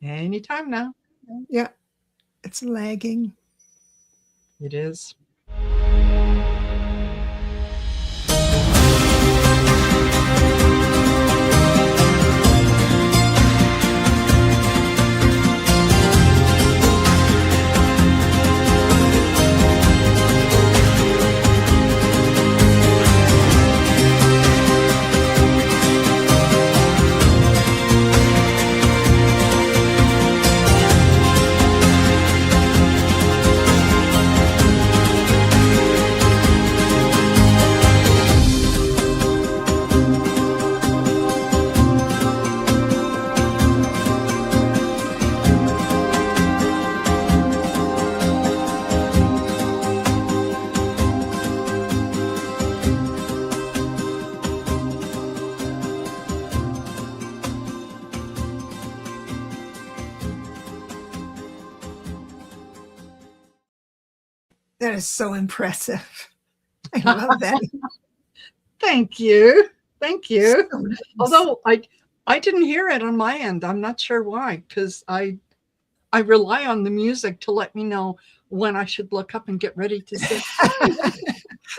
Anytime now. Yeah, it's lagging. It is. That is so impressive. I love that. Thank you. Thank you. So nice. Although I didn't hear it on my end. I'm not sure why, because I rely on the music to let me know when I should look up and get ready to sit.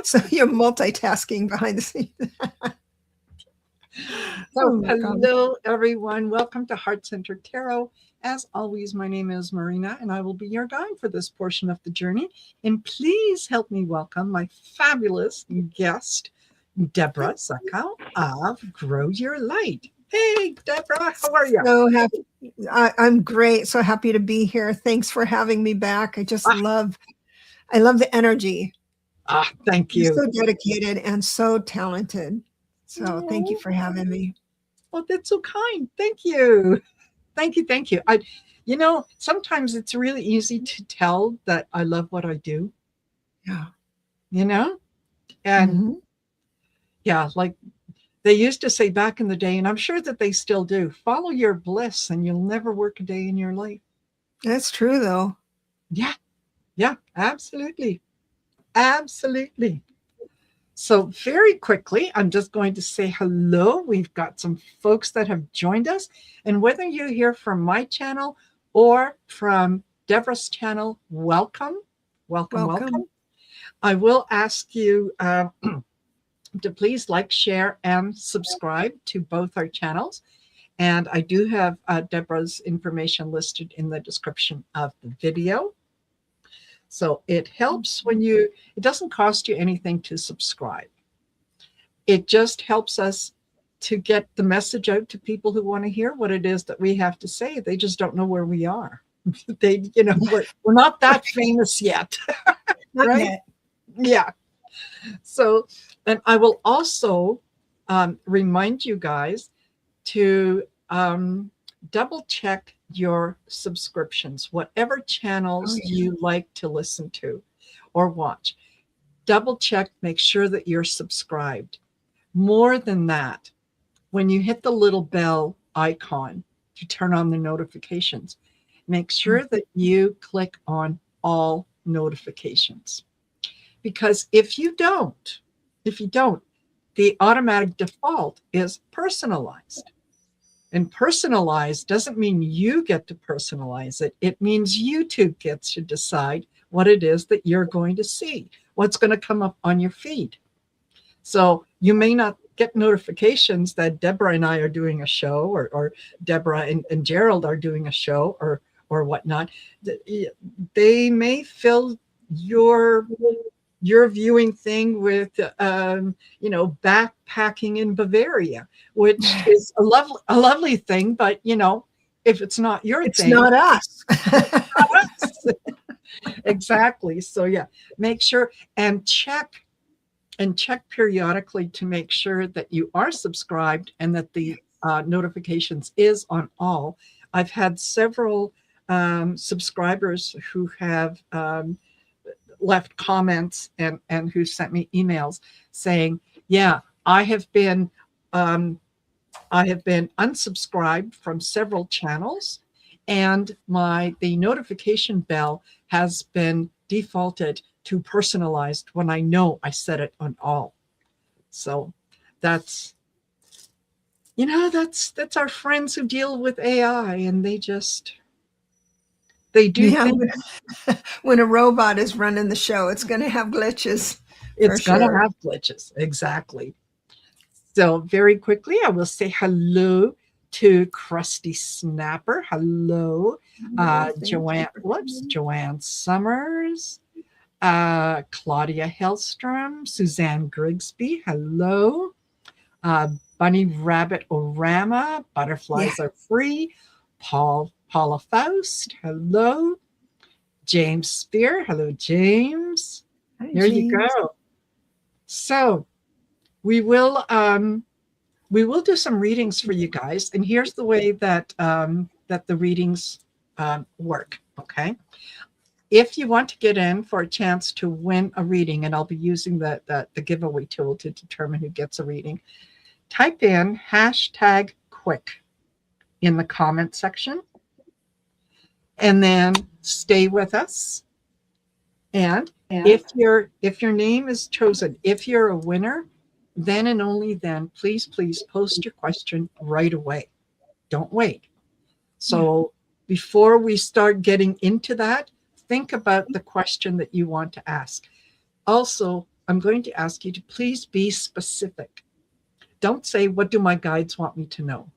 So you're multitasking behind the scenes. So, hello, everyone. Welcome to Heart Centered Tarot. As always, my name is Marina, and I will be your guide for this portion of the journey. And please help me welcome my fabulous guest, Debra Zachau of Grow Your Light. Hey, Debra, how are you? So happy. I'm great. So happy to be here. Thanks for having me back. I just love the energy. Thank you. You're so dedicated and so talented. So thank you for having me. Oh, that's so kind. Thank you. Thank you. Thank you. Sometimes it's really easy to tell that I love what I do. Yeah. And yeah, like they used to say back in the day, and I'm sure that they still do, follow your bliss and you'll never work a day in your life. That's true, though. Yeah. Yeah, absolutely. Absolutely. So very quickly, I'm just going to say hello. We've got some folks that have joined us. And whether you hear from my channel or from Debra's channel, welcome. Welcome, welcome. I will ask you to please like, share, and subscribe to both our channels. And I do have Debra's information listed in the description of the video. So it helps when it doesn't cost you anything to subscribe. It just helps us to get the message out to people who want to hear what it is that we have to say. They just don't know where we are. We're not that famous yet. Not right? yet. Yeah. So, and I will also remind you guys to double check your subscriptions, whatever channels you like to listen to or watch. Double check, make sure that you're subscribed. More than that, when you hit the little bell icon to turn on the notifications, make sure that you click on all notifications. Because if you don't, the automatic default is personalized. And personalized doesn't mean you get to personalize it. It means YouTube gets to decide what it is that you're going to see, what's going to come up on your feed. So you may not get notifications that Debra and I are doing a show, or Debra and Gerald are doing a show, or whatnot. They may fill your viewing thing with backpacking in Bavaria, which is a lovely thing, but if it's not your it's thing, not us. Exactly. So yeah, make sure and check periodically to make sure that you are subscribed and that the notifications is on all. I've had several subscribers who have left comments and who sent me emails saying, yeah, I have been unsubscribed from several channels, and the notification bell has been defaulted to personalized when I know I set it on all. So that's That's our friends who deal with AI, and they do Yeah, things. when a robot is running the show, it's going to have glitches for It's gonna sure. have glitches. Exactly. So very quickly, I will say hello to Krusty Snapper. Hello, Oh, thank you Joanne. for Whoops, coming. Joanne Summers, Claudia Hellstrom, Suzanne Grigsby. Hello, uh, Bunny Rabbit Orama. Yeah, Butterflies are free. Paula Faust. Hello, James Spear. Hello, James. hi, There you James. go. So we will do some readings for you guys, and here's the way that the readings work. Okay, if you want to get in for a chance to win a reading, and I'll be using the giveaway tool to determine who gets a reading, type in #quick in the comment section, and then stay with us. And Yeah. if your name is chosen, if you're a winner, then and only then, please post your question right away. Don't wait. Yeah. So before we start getting into that, think about the question that you want to ask. Also, I'm going to ask you to please be specific. Don't say, "What do my guides want me to know?"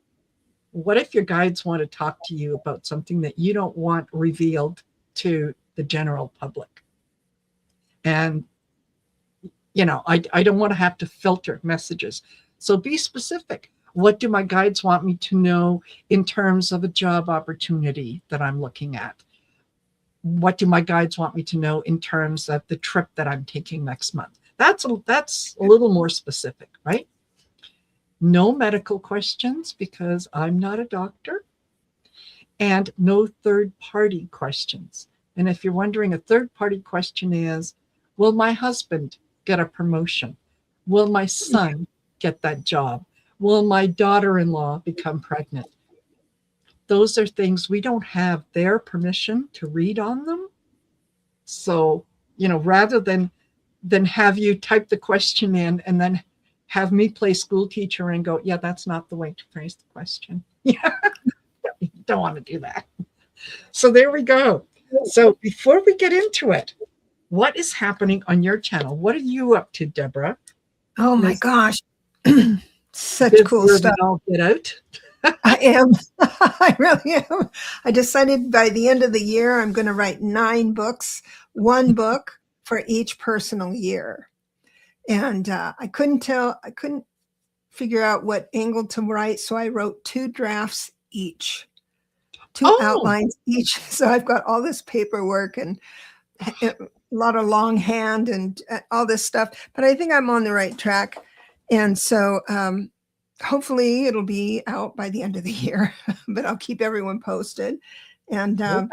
What if your guides want to talk to you about something that you don't want revealed to the general public? And I don't want to have to filter messages. So be specific. What do my guides want me to know in terms of a job opportunity that I'm looking at? What do my guides want me to know in terms of the trip that I'm taking next month? That's a little more specific, right? No medical questions because I'm not a doctor, and no third party questions. And if you're wondering, a third party question is, will my husband get a promotion? Will my son get that job? Will my daughter in law become pregnant? Those are things we don't have their permission to read on them. So, rather than have you type the question in and then have me play school teacher and go, yeah, that's not the way to phrase the question. Yeah, don't want to do that. So there we go. So before we get into it, what is happening on your channel? What are you up to, Debra? Oh my Is gosh. Such cool busier than stuff. all get out? I am. I really am. I decided by the end of the year, I'm going to write 9 books, one book for each personal year. And I couldn't figure out what angle to write. So I wrote 2 drafts each, 2 Oh, outlines each. So I've got all this paperwork and a lot of longhand and all this stuff. But I think I'm on the right track. And so hopefully it'll be out by the end of the year, but I'll keep everyone posted. And um,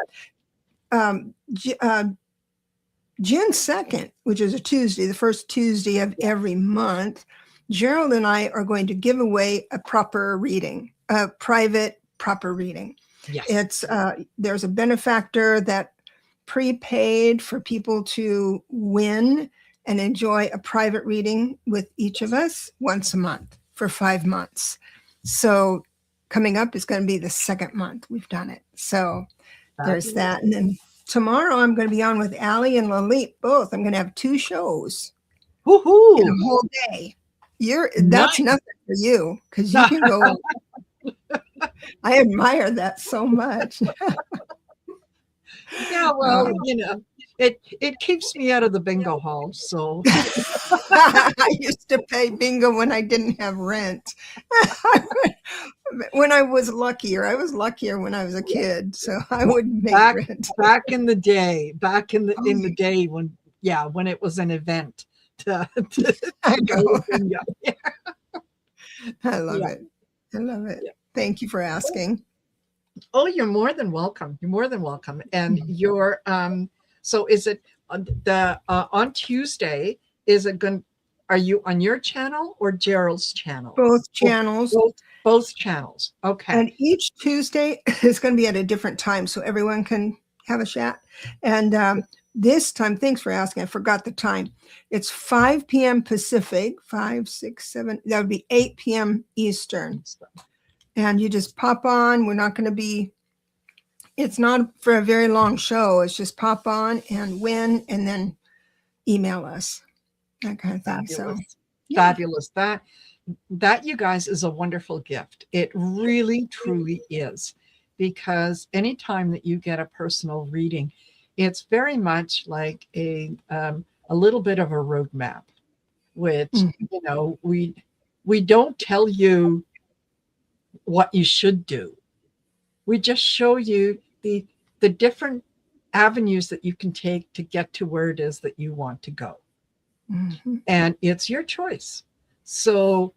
June 2nd, which is a Tuesday, the first Tuesday of every month, Gerald and I are going to give away a proper reading, a private proper reading. yes. It's there's a benefactor that prepaid for people to win and enjoy a private reading with each of us once a month for 5 months. So coming up is going to be the 2nd month we've done it. So there's that. And then tomorrow I'm going to be on with Allie and Lalit both. I'm going to have 2 shows in Woohoo! a whole day. That's Nice. nothing for you because you can go. I admire that so much. Yeah, well, it keeps me out of the bingo hall. So I used to pay bingo when I didn't have rent. When I was luckier when I was a kid, so I would make rent. back in the day, the day when it was an event to I go know. to bingo. Yeah. I love Yeah. it. I love it. Yeah. Thank you for asking. Oh, you're more than welcome. You're more than welcome. And you're so is it on Tuesday, is it going are you on your channel or Gerald's channel? Both channels. Both channels. Okay. And each Tuesday is going to be at a different time so everyone can have a chat. And This time, thanks for asking. I forgot the time. It's 5 p.m. Pacific, 5, 6, 7. That would be 8 p.m. Eastern. And you just pop on. We're not going to be, it's not for a very long show. It's just pop on and win and then email us. That kind of thing. Fabulous. So, yeah. Fabulous. That, you guys, is a wonderful gift. It really, truly is. Because anytime that you get a personal reading, it's very much like a little bit of a roadmap, which, we don't tell you what you should do. We just show you the different avenues that you can take to get to where it is that you want to go. Mm-hmm. And it's your choice. So,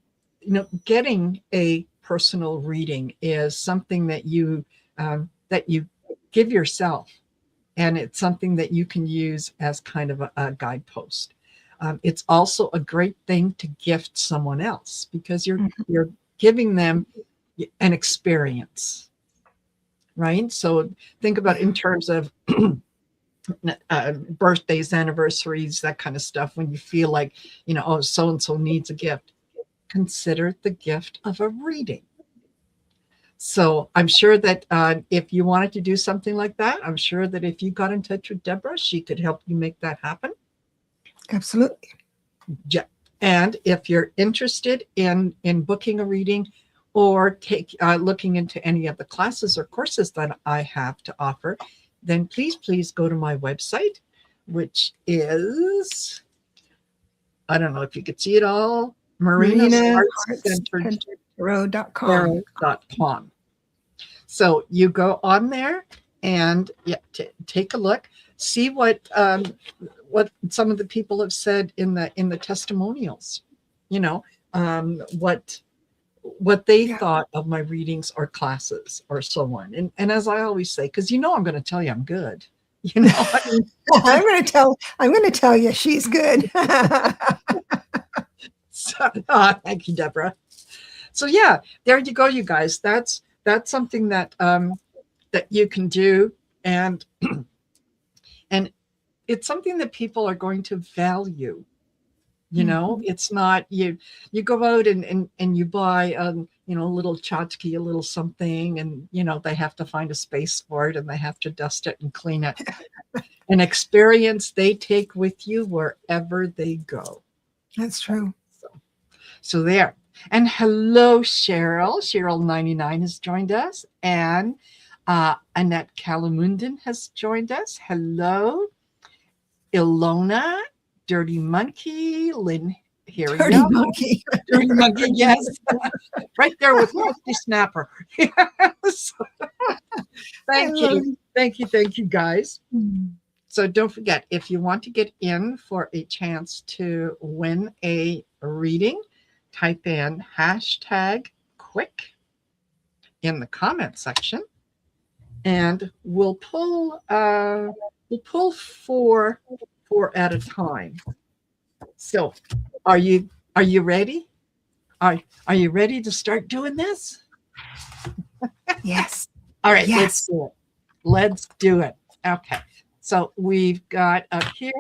getting a personal reading is something that you give yourself, and it's something that you can use as kind of a guidepost. It's also a great thing to gift someone else, because you're giving them an experience, right? So think about in terms of birthdays, anniversaries, that kind of stuff. When you feel like, oh, so-and-so needs a gift, consider the gift of a reading. So I'm sure that if you wanted to do something like that, I'm sure that if you got in touch with Debra, she could help you make that happen. Absolutely. Yeah. And if you're interested in booking a reading or looking into any of the classes or courses that I have to offer, then please go to my website, which is, I don't know if you could see it all, marinaheartcentered.com. So you go on there and take a look, see what some of the people have said in the testimonials, what they thought of my readings or classes or so on. And as I always say, because I'm going to tell you I'm good. I'm going to tell you she's good. So, thank you, Debra. So yeah, there you go, you guys. That's something that that you can do, and and it's something that people are going to value. It's not you go out and you buy a little tchotchke, a little something, and they have to find a space for it and they have to dust it and clean it. An experience they take with you wherever they go. That's true. So there. And hello, Cheryl. Cheryl99 has joined us, and Annette Calamundan has joined us. Hello, Ilona, Dirty Monkey, Lynn. Here Dirty Monkey. Dirty Monkey, yes. Right there with Rusty Snapper. Yes. Thank you, guys. So don't forget, if you want to get in for a chance to win a reading, type in #quick in the comment section, and we'll pull four at a time. So are you ready? Are you ready to start doing this? Yes. All right, yes. Let's do it. Okay. So we've got up here,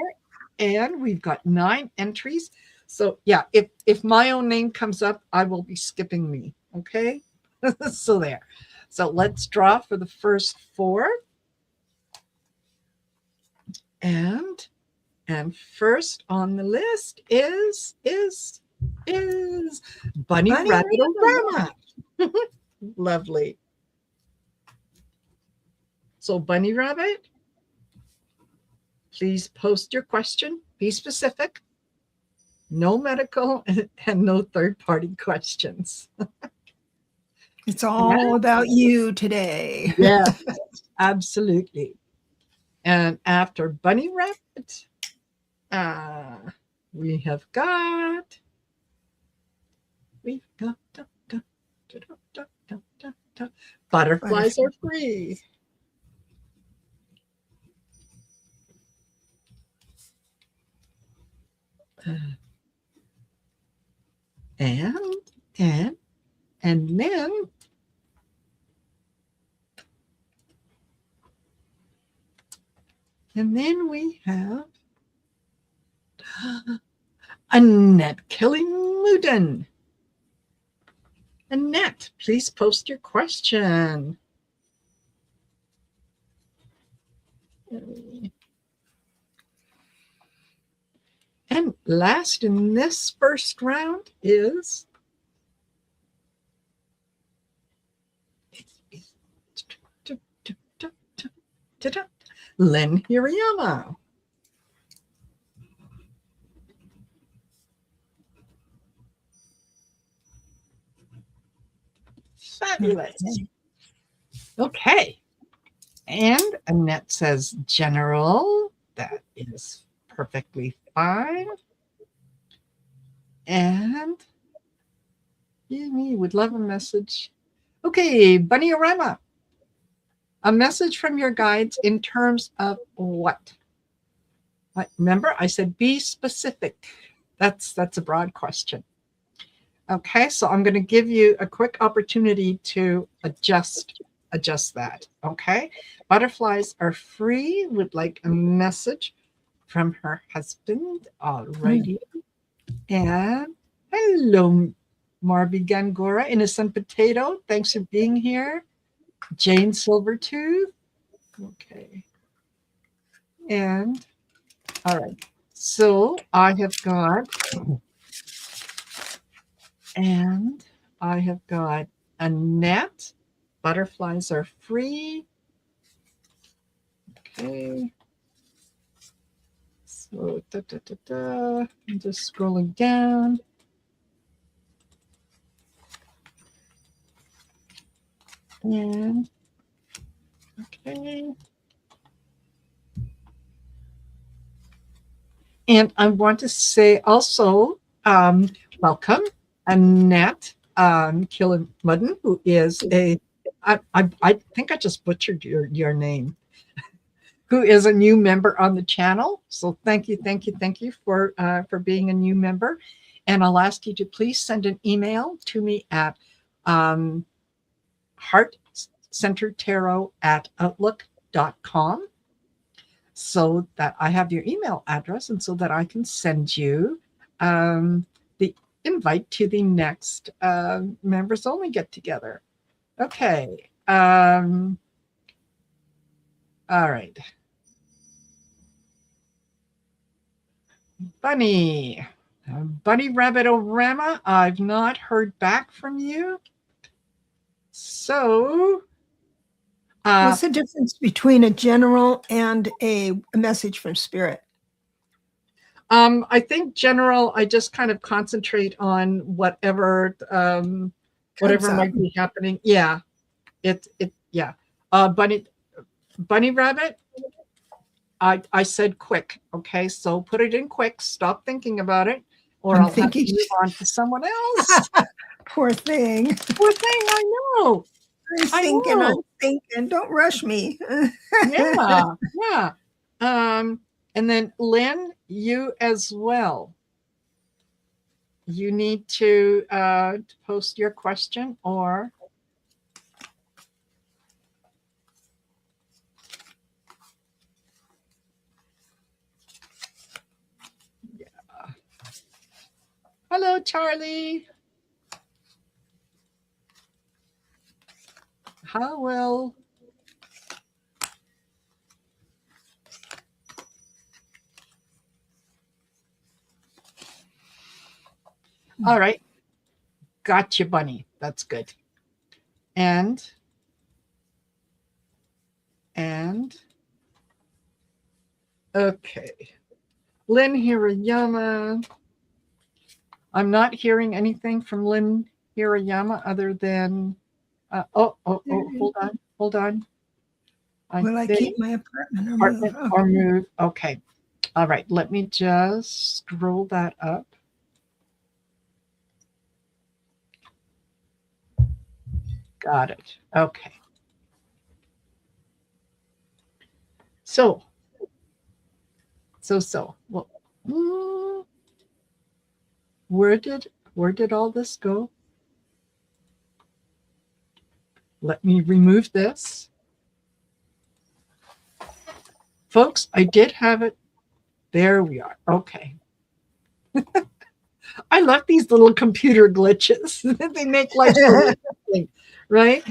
and we've got 9 entries. So yeah, if my own name comes up, I will be skipping me. Okay. So there. So let's draw for the first 4. And first on the list is Bunny Rabbit-O-Rama. Lovely. So Bunny Rabbit, please post your question. Be specific. No medical and no third-party questions. It's all about you today. Yeah, absolutely. And after Bunny Rabbit, we have got butterflies are free. And then And then we have Annette Killing-Luden. Annette, please post your question. And last in this first round is Lynn Hirayama. Fabulous. Okay. And Annette says general. That is perfectly fine. And me would love a message. Okay, Bunny Orama. A message from your guides in terms of what? Remember, I said be specific. That's a broad question. Okay, so I'm going to give you a quick opportunity to adjust that. Okay, butterflies are free. Would like a message from her husband. Alrighty. And hello, Marby Gangora, Innocent Potato. Thanks for being here. Jane Silvertooth. Okay. And all right. So I have got Annette. Butterflies are free. Okay. So I'm just scrolling down. And okay. And I want to say also, welcome, Annette Killen-Mudden, who is I think I just butchered your name, who is a new member on the channel. So thank you for being a new member. And I'll ask you to please send an email to me at heartcenteredtarot@outlook.com. so that I have your email address and so that I can send you the invite to the next members only get together. Okay. All right. Bunny Rabbit Orama, I've not heard back from you. So what's the difference between a general and a message from spirit? I think general, I just kind of concentrate on whatever might be happening. Yeah. Yeah. Bunny Rabbit, I said quick. Okay. So put it in quick. Stop thinking about it, or I'll have to move on to someone else. Poor thing. Poor thing. I know. I'm thinking. Don't rush me. Yeah. And then Lynn, you as well. You need to post your question or. Yeah. Hello, Charlie. How will. All right. Gotcha, Bunny. That's good. And okay. Lynn Hirayama. I'm not hearing anything from Lynn Hirayama other than hold on. Will I keep my apartment or move? Okay. All right. Let me just scroll that up. Got it. Okay. So. Well, where did all this go? Let me remove this Folks, I did have it. There we are. Okay. I love these little computer glitches. They make life so interesting, right?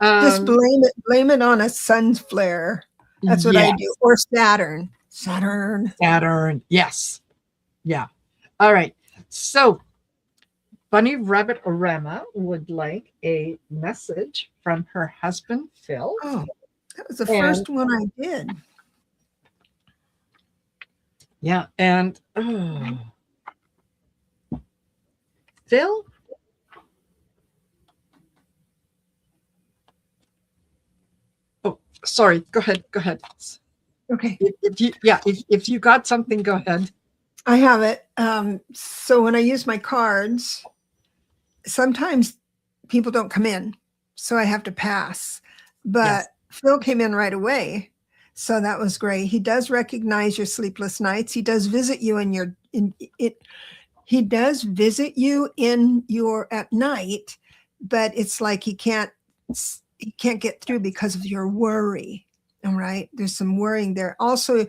Just Um, blame it on a sun's flare. That's what I do. yes, Or Saturn. Saturn. Saturn. Yes. Yeah. All right. So Bunny Rabbit Orama would like a message from her husband, Phil. Oh, that was the And first one I did. yeah, and Phil, oh, sorry, go ahead, go ahead. Okay. If you got something, go ahead. I have it. So when I use my cards, sometimes people don't come in, so I have to pass. Yes. But Phil came in right away, so that was great. He does recognize your sleepless nights. He does visit you in your in it. He does visit you in your at night, but it's like he can't get through because of your worry. All right, there's some worrying there. Also,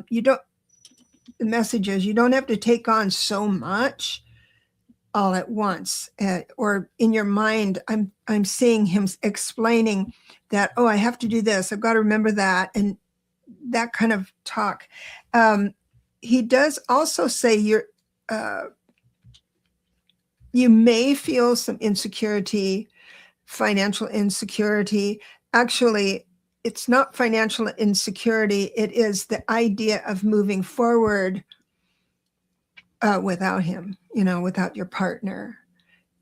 you don't. The message is you don't have to take on so much all at once, or in your mind. I'm seeing him explaining that, oh, I have to do this, I've got to remember that, and that kind of talk. He does also say you may feel some insecurity, financial insecurity. Actually, it's not financial insecurity, it is the idea of moving forward without him, without your partner.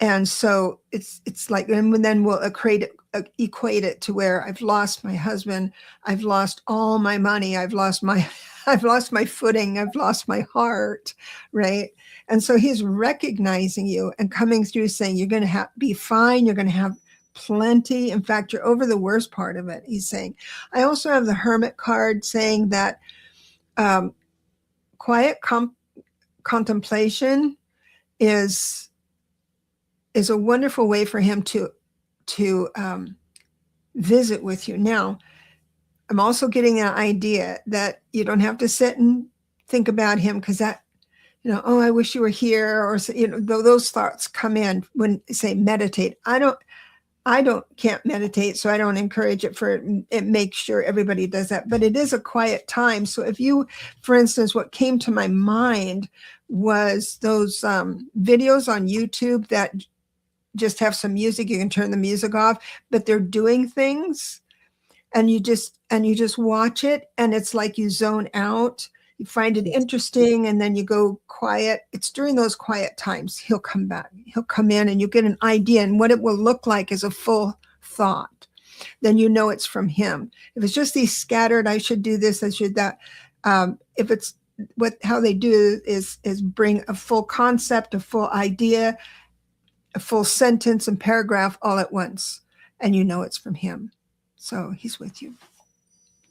And so it's like, and then we'll equate it to where I've lost my husband, I've lost all my money, I've lost my footing, I've lost my heart, right? And so he's recognizing you and coming through saying you're going to be fine, you're going to have plenty. In fact, you're over the worst part of it, he's saying. I also have the Hermit card saying that quiet contemplation is a wonderful way for him to visit with you. Now, I'm also getting an idea that you don't have to sit and think about him, because that, oh, I wish you were here, or those thoughts come in when say meditate. Can't meditate, so I don't encourage it. It makes sure everybody does that, but it is a quiet time. So if you, for instance, what came to my mind was those videos on YouTube that just have some music. You can turn the music off, but they're doing things, and you just watch it, and it's like you zone out. You find it interesting, and then you go quiet. It's during those quiet times he'll come back. He'll come in, and you get an idea, and what it will look like is a full thought. Then it's from him. If it's just these scattered, I should do this, I should that. If it's how they do is bring a full concept, a full idea, a full sentence and paragraph all at once, and it's from him. So he's with you.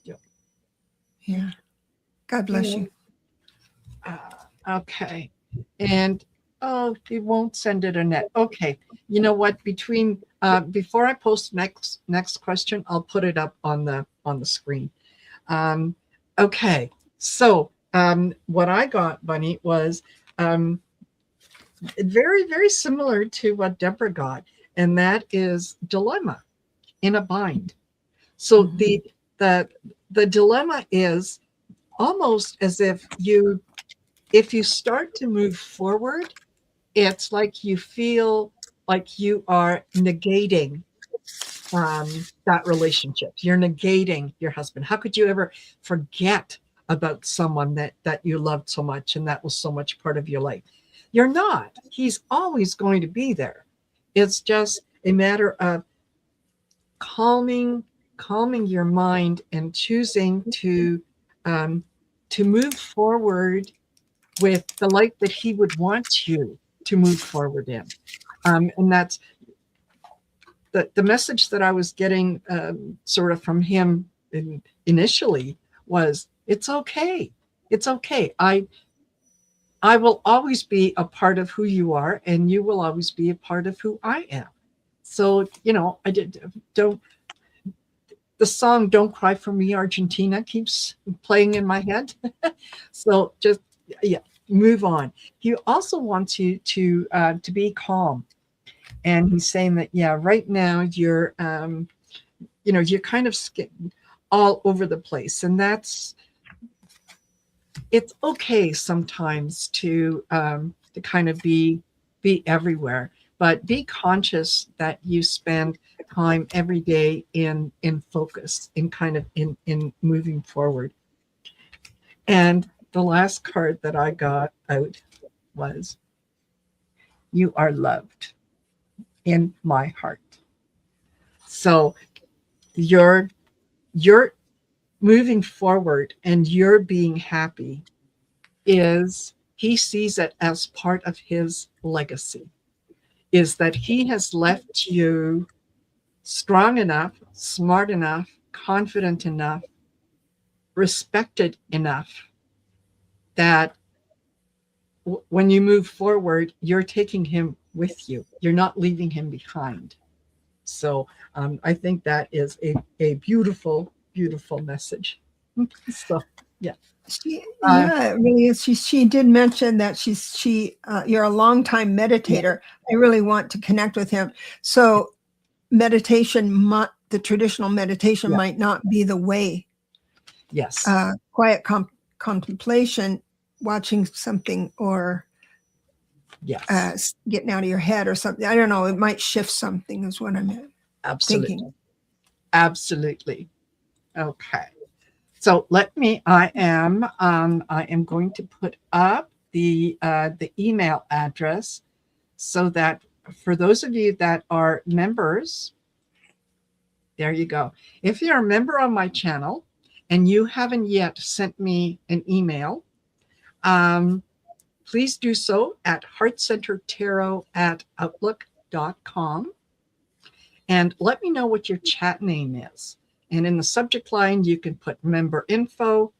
Yep. Yeah. God bless you. Okay. And he won't send it, Annette. Okay. You know what? Before I post next question, I'll put it up on the screen. Okay. So what I got, Bunny, was very, very similar to what Debra got, and that is dilemma, in a bind. So the dilemma is almost as if you start to move forward, it's like you feel like you are negating that relationship. You're negating your husband. How could you ever forget about someone that you loved so much and that was so much part of your life? You're not. He's always going to be there. It's just a matter of calming your mind and choosing to move forward with the life that he would want you to move forward in. And that's the message that I was getting sort of from him initially was, it's okay. It's okay. I will always be a part of who you are, and you will always be a part of who I am. So, I don't, the song "Don't Cry for Me, Argentina" keeps playing in my head. So just, yeah, move on. He also wants you to be calm, and he's saying that, yeah, right now you're kind of all over the place, and it's okay sometimes to kind of be everywhere, but be conscious that you spend time every day in focus, in kind of in moving forward. And the last card that I got out was, "You are loved in my heart." So you're you're moving forward, and you're being happy, is he sees it as part of his legacy, is that he has left you strong enough, smart enough, confident enough, respected enough that when you move forward, you're taking him with you. You're not leaving him behind. So I think that is a beautiful, beautiful message. So, yeah. Uh, Yeah, it really is. She did mention that you're a longtime yeah, meditator. I really want to connect with him. So meditation, the traditional meditation yeah, might not be the way. yes, Quiet contemplation, watching something, or yes, getting out of your head or something. I don't know. It might shift something is what I'm absolutely. thinking. Absolutely. Okay. So I am going to put up the email address, so that for those of you that are members, there you go. If you're a member on my channel and you haven't yet sent me an email, um, please do so at heartcentertarot@outlook.com, and let me know what your chat name is. And in the subject line, you can put member info.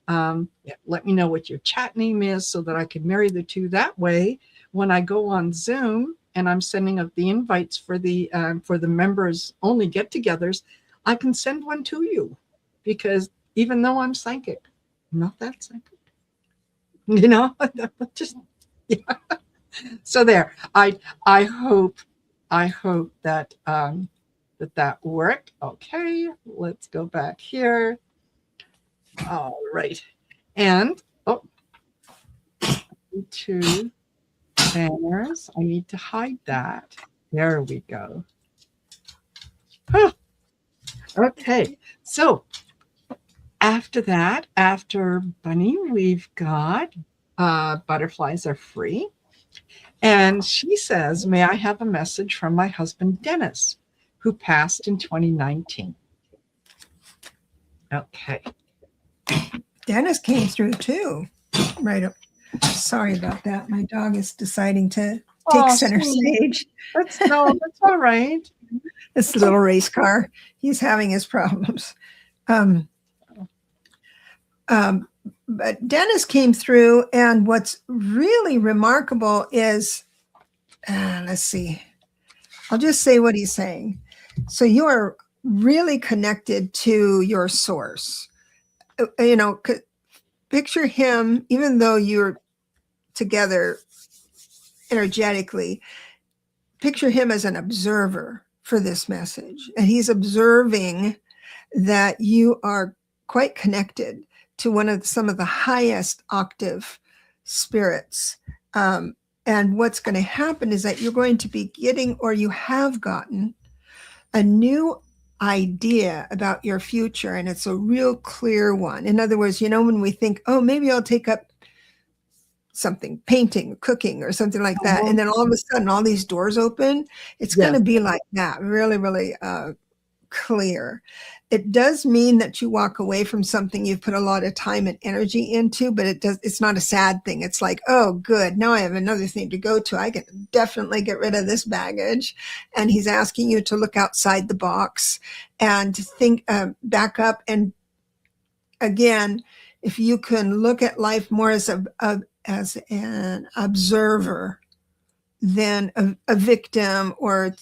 Yeah, let me know what your chat name is so that I can marry the two. That way, when I go on Zoom and I'm sending out the invites for the members only get-togethers, I can send one to you, because even though I'm psychic, I'm not that psychic. You know, just, yeah. So there. I hope that that worked. Okay, let's go back here. All right. And two banners. I need to hide that. There we go. Okay. So after that, after Bunny, we've got butterflies are free. And she says, "May I have a message from my husband, Dennis, who passed in 2019?" Okay. Dennis came through too. Right up. Sorry about that. My dog is deciding to take Oh, center sweet. stage. That's all right. This little race car. He's having his problems. Um, but Dennis came through, and what's really remarkable is, let's see, I'll just say what he's saying. So you are really connected to your source. You know, picture him, even though you're together energetically, picture him as an observer for this message. And he's observing that you are quite connected to some of the highest octave spirits. And what's going to happen is that you're going to be getting, or you have gotten, a new idea about your future. And it's a real clear one. In other words, when we think, oh, maybe I'll take up something, painting, cooking, or something like that, and then all of a sudden all these doors open, it's going to be like that, really, really clear. It does mean that you walk away from something you've put a lot of time and energy into, but it's not a sad thing. It's like, oh, good, now I have another thing to go to. I can definitely get rid of this baggage. And he's asking you to look outside the box and to think, back up. And again, if you can look at life more as an observer than a victim or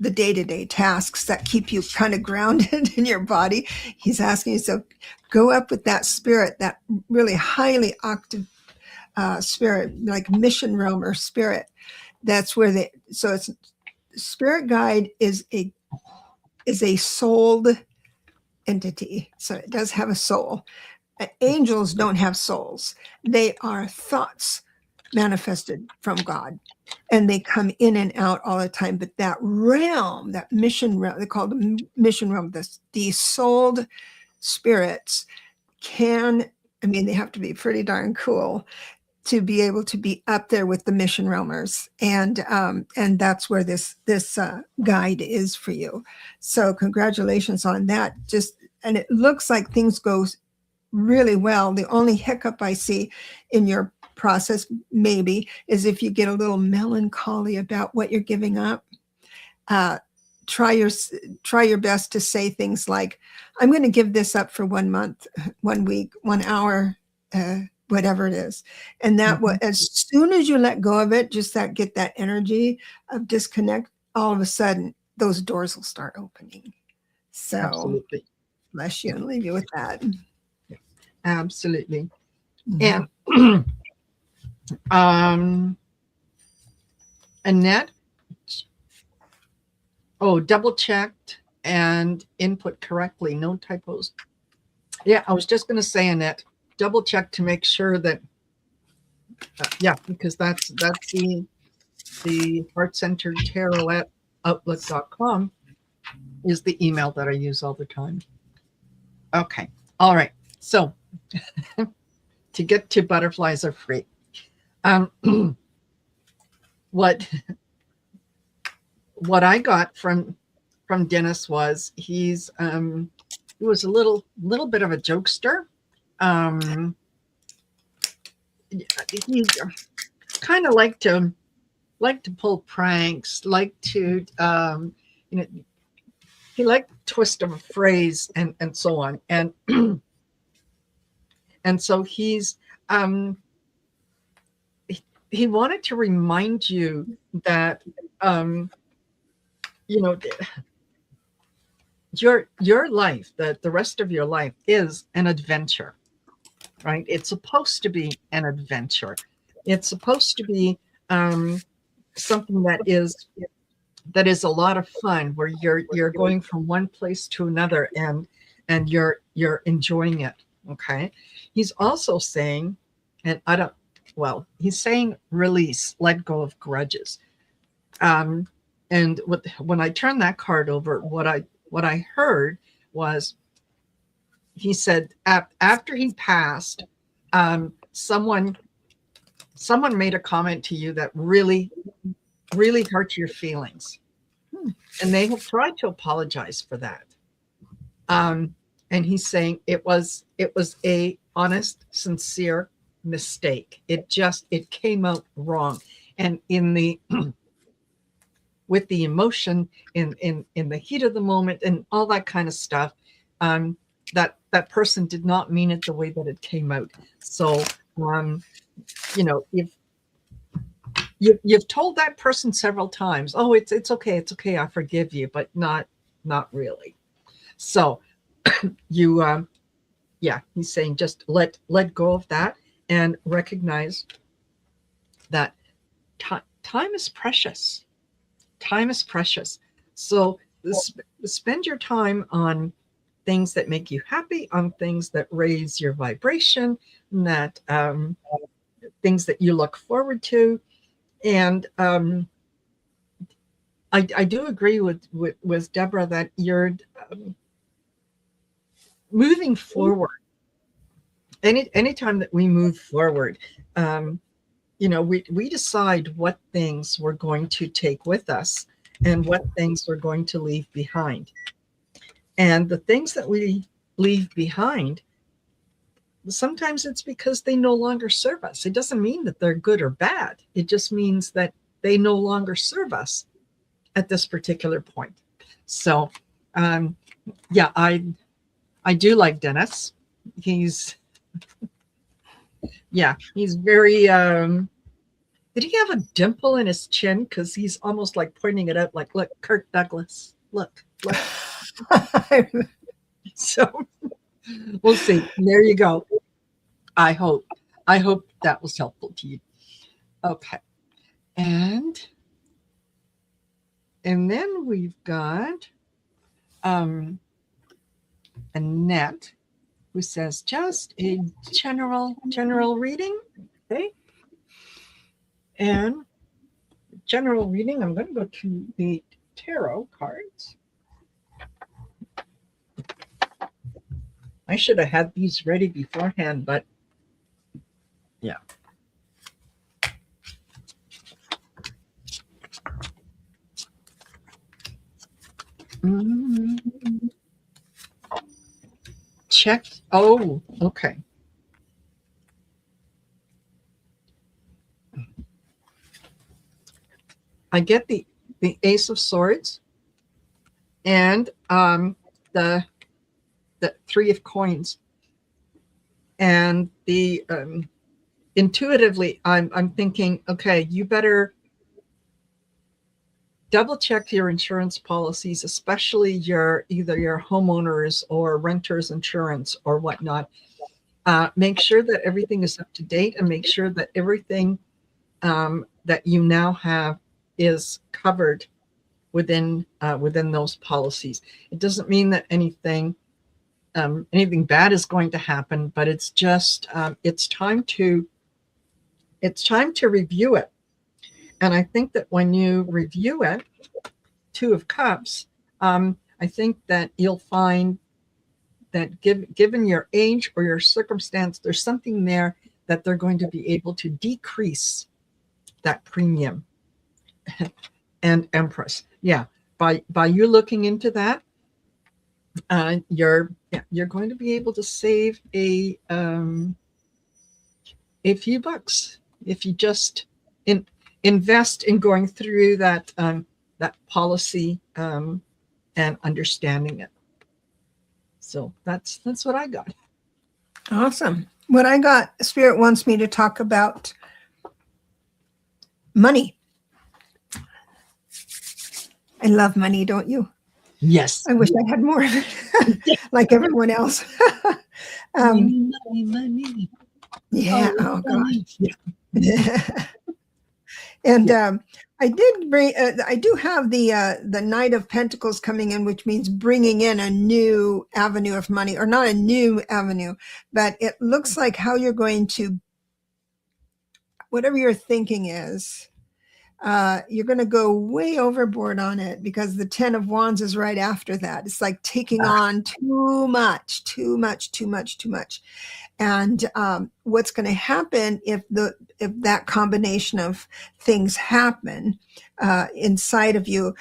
the day-to-day tasks that keep you kind of grounded in your body. He's asking you, so go up with that spirit, that really highly octave spirit, like mission realm or spirit. That's where so it's spirit guide is a souled entity. So it does have a soul. Angels don't have souls. They are thoughts manifested from God. And they come in and out all the time. But that realm, that mission realm, they call it the mission realm, the souled spirits they have to be pretty darn cool to be able to be up there with the mission realmers. And that's where this guide is for you. So congratulations on that. And it looks like things go really well. The only hiccup I see in your process maybe is if you get a little melancholy about what you're giving up. Try your best to say things like, I'm going to give this up for 1 month, 1 week, 1 hour, whatever it is. And that as soon as you let go of it, get that energy of disconnect, all of a sudden those doors will start opening. So absolutely. Bless you and leave you with that. Absolutely. And Annette, double checked and input correctly, no typos. Yeah, I was just going to say, Annette, double check to make sure that because that's the heart-centered tarot at outlook.com is the email that I use all the time. Okay. All right. So to get to butterflies are free. What I got from Dennis was he was a little bit of a jokester. He kind of like to pull pranks, like to he liked twist of a phrase and so on, and and so he's he wanted to remind you that your life, that the rest of your life is an adventure, right? It's supposed to be an adventure. It's supposed to be something that is a lot of fun, where you're going from one place to another and you're enjoying it. Okay. He's also saying, and he's saying release, let go of grudges. And when I turned that card over, what I heard was, he said after he passed, someone made a comment to you that really hurt your feelings, and they have tried to apologize for that. And he's saying it was a honest, sincere mistake. It came out wrong, and in the with the emotion in the heat of the moment and all that kind of stuff, that person did not mean it the way that it came out. So if you've told that person several times, oh, it's okay, I forgive you, but not really. So he's saying just let go of that and recognize that time is precious. Time is precious. So spend your time on things that make you happy, on things that raise your vibration, that things that you look forward to. And I do agree with Debra that you're moving forward. Anytime that we move forward, we decide what things we're going to take with us and what things we're going to leave behind. And the things that we leave behind, sometimes it's because they no longer serve us. It doesn't mean that they're good or bad. It just means that they no longer serve us at this particular point. So, I do like Dennis. He's very, Did he have a dimple in his chin? Because he's almost like pointing it out, like, look, Kirk Douglas, look. So we'll see. There you go. I hope that was helpful to you. Okay. And then we've got Annette, who says just a general reading. Okay. And general reading, I'm going to go to the tarot cards. I should have had these ready beforehand, but yeah. Check. Oh, okay. I get the Ace of Swords and the Three of Coins, and the intuitively I'm thinking, okay, you better double check your insurance policies, especially either your homeowners or renters insurance or whatnot. Make sure that everything is up to date, and make sure that everything that you now have is covered within those policies. It doesn't mean that anything bad is going to happen, but it's just it's time to review it. And I think that when you review it, Two of Cups, I think that you'll find that given your age or your circumstance, there's something there that they're going to be able to decrease that premium. And Empress, yeah, by you looking into that, you're going to be able to save a few bucks if you just invest in going through that policy and understanding it. So that's what I got. Awesome. What I got, Spirit wants me to talk about money. I love money, don't you? Yes. I wish I had more of it, like everyone else. Money. Yeah. Oh gosh. Yeah. And I did bring. I do have the Knight of Pentacles coming in, which means bringing in a new avenue of money, or not a new avenue, but it looks like how you're going to, whatever your thinking is, you're going to go way overboard on it, because the Ten of Wands is right after that. It's like taking on too much. And what's going to happen if that combination of things happen inside of you,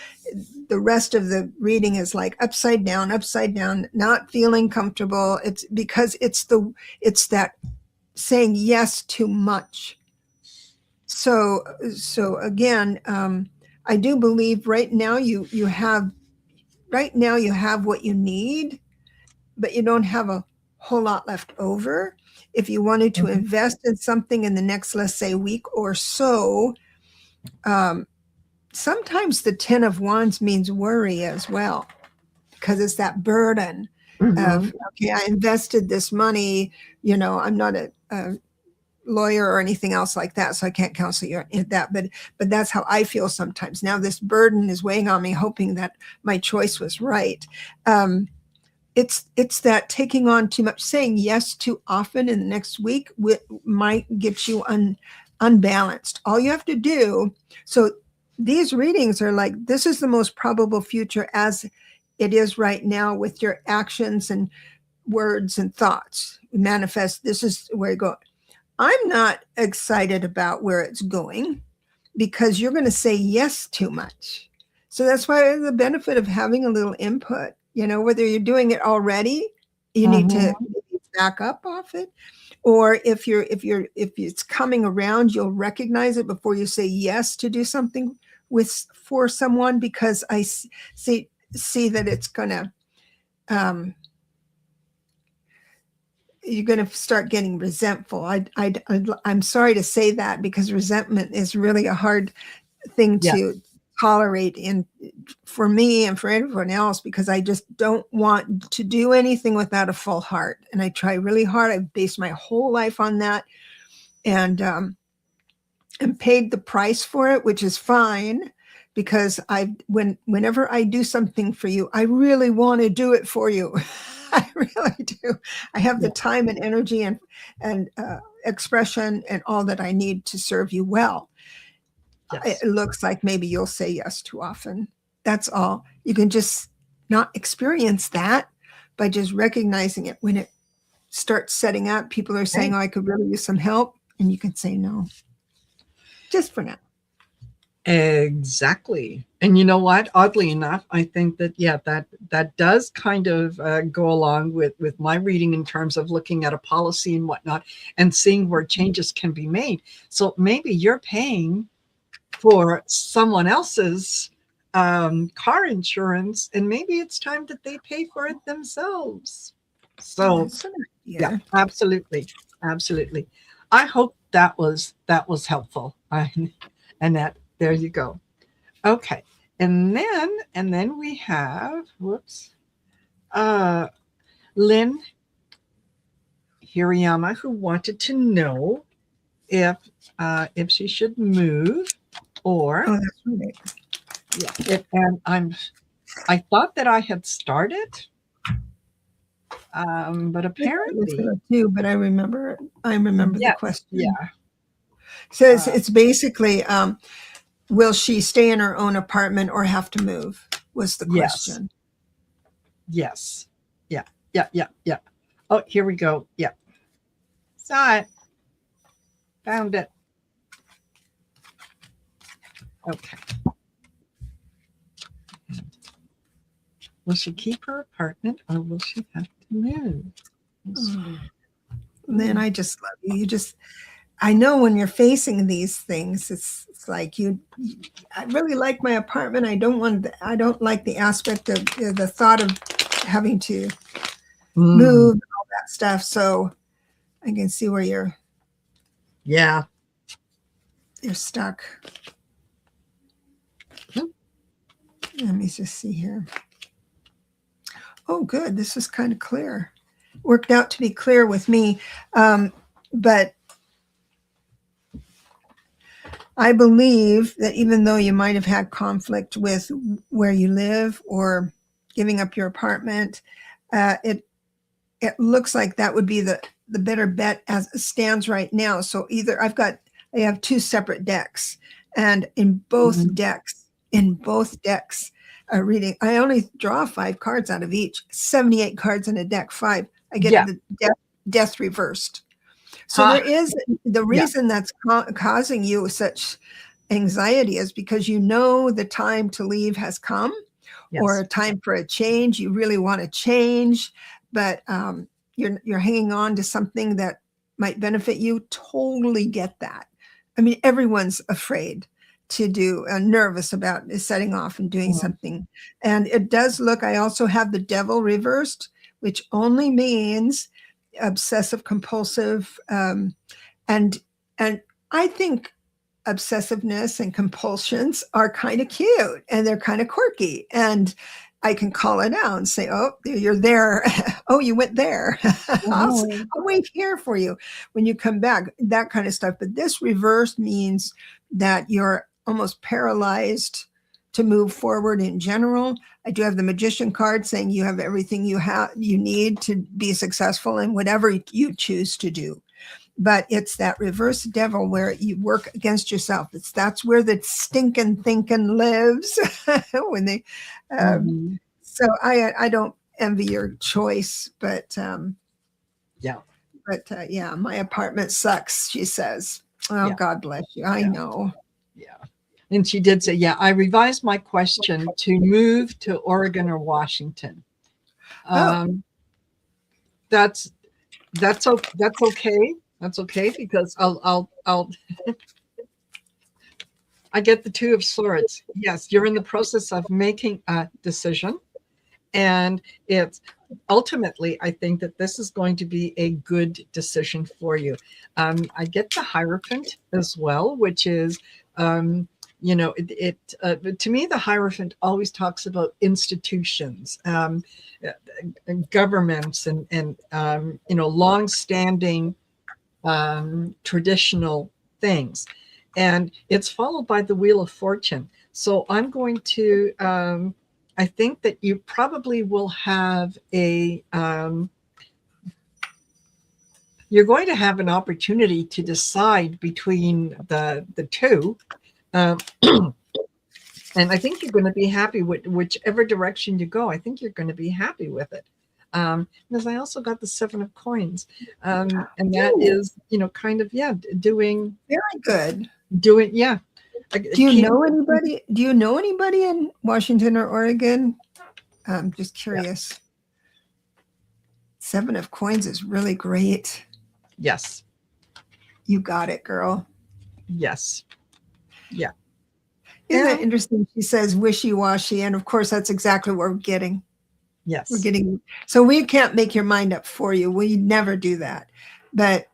the rest of the reading is like upside down, not feeling comfortable. It's because it's that saying yes too much. So again, I do believe right now you have what you need, but you don't have a whole lot left over. If you wanted to invest in something in the next, let's say, week or so, sometimes the Ten of Wands means worry as well, because it's that burden of, okay, I invested this money, I'm not a lawyer or anything else like that, so I can't counsel you in that, but that's how I feel sometimes. Now this burden is weighing on me, hoping that my choice was right. It's that taking on too much, saying yes too often in the next week might get you unbalanced. All you have to do, so these readings are like, this is the most probable future as it is right now, with your actions and words and thoughts manifest. This is where you go. I'm not excited about where it's going, because you're going to say yes too much. So that's why the benefit of having a little input, whether you're doing it already, you need to back up off it, or if it's coming around, you'll recognize it before you say yes to do something for someone, because I see that it's going to you're going to start getting resentful. I'm sorry to say that, because resentment is really a hard thing Yeah. to tolerate for me and for everyone else, because I just don't want to do anything without a full heart. And I try really hard. I've based my whole life on that, and paid the price for it, which is fine, because whenever I do something for you, I really want to do it for you. I really do. I have the time and energy and expression and all that I need to serve you well. Yes. It looks like maybe you'll say yes too often. That's all. You can just not experience that by just recognizing it. When it starts setting up, people are saying, "Oh, I could really use some help," and you can say no, just for now. Exactly. And you know what? Oddly enough, I think that, yeah, that does kind of go along with my reading in terms of looking at a policy and whatnot and seeing where changes can be made. So maybe you're paying for someone else's car insurance, and maybe it's time that they pay for it themselves. So yeah, absolutely. Absolutely. I hope that was helpful. Annette, there you go. Okay. And then we have, whoops, Lynn Hirayama, who wanted to know if she should move, or Oh, that's right. yeah. And I thought that I had started, but apparently, too. But I remember the yes, question. yeah. So it's basically, will she stay in her own apartment or have to move? Was the question. Yes. Yeah. Yeah. Yeah. Yeah. Oh, here we go. Yeah. Saw it. Found it. Okay. Will she keep her apartment, or will she have to move? Lynn, I just love you. I know when you're facing these things, it's like I really like my apartment. I don't like the aspect of the thought of having to move and all that stuff. So I can see where you're stuck. Let me just see here. Oh, good. This is kind of clear. Worked out to be clear with me. But I believe that even though you might have had conflict with where you live or giving up your apartment, it looks like that would be the better bet as it stands right now. So either I have two separate decks, and in both decks, reading, I only draw 5 cards out of each. 78 cards in a deck, 5. I get the death reversed. So there is the reason that's causing you such anxiety is because you know the time to leave has come, or a time for a change. You really want to change, but you're hanging on to something that might benefit you. Totally get that. I mean, everyone's afraid to do, nervous about setting off and doing something. And it does look, I also have the devil reversed, which only means obsessive compulsive. And I think obsessiveness and compulsions are kind of cute, and they're kind of quirky, and I can call it out and say, "Oh, you're there. Oh, you went there. I'll wait here for you when you come back," that kind of stuff. But this reverse means that you're almost paralyzed to move forward in general. I do have the Magician card saying you have everything you need to be successful in whatever you choose to do. But it's that reverse devil where you work against yourself. That's where the stinking thinking lives. When they, so I don't envy your choice, but my apartment sucks. She says, "Oh, God bless you." I know. Yeah. And she did say, "Yeah, I revised my question to move to Oregon or Washington." That's okay. That's okay, because I'll I get the 2 of Swords. Yes, you're in the process of making a decision, And it's ultimately, I think that this is going to be a good decision for you. I get the Hierophant as well, which is, to me, the Hierophant always talks about institutions, governments, and long-standing traditional things. And it's followed by the Wheel of Fortune. So I'm going to, I think that you probably will have you're going to have an opportunity to decide between the two. Um, and I think you're going to be happy with whichever direction you go. I think you're going to be happy with it. Because I also got the 7 of Coins. And that is, kind of, doing Very good. Yeah. Do you know anybody? Do you know anybody in Washington or Oregon? I'm just curious. Yeah. 7 of Coins is really great. Yes. You got it, girl. Yes. Yeah. Isn't that interesting? She says wishy-washy, and of course that's exactly what we're getting. Yes. We're getting, so we can't make your mind up for you. We never do that. But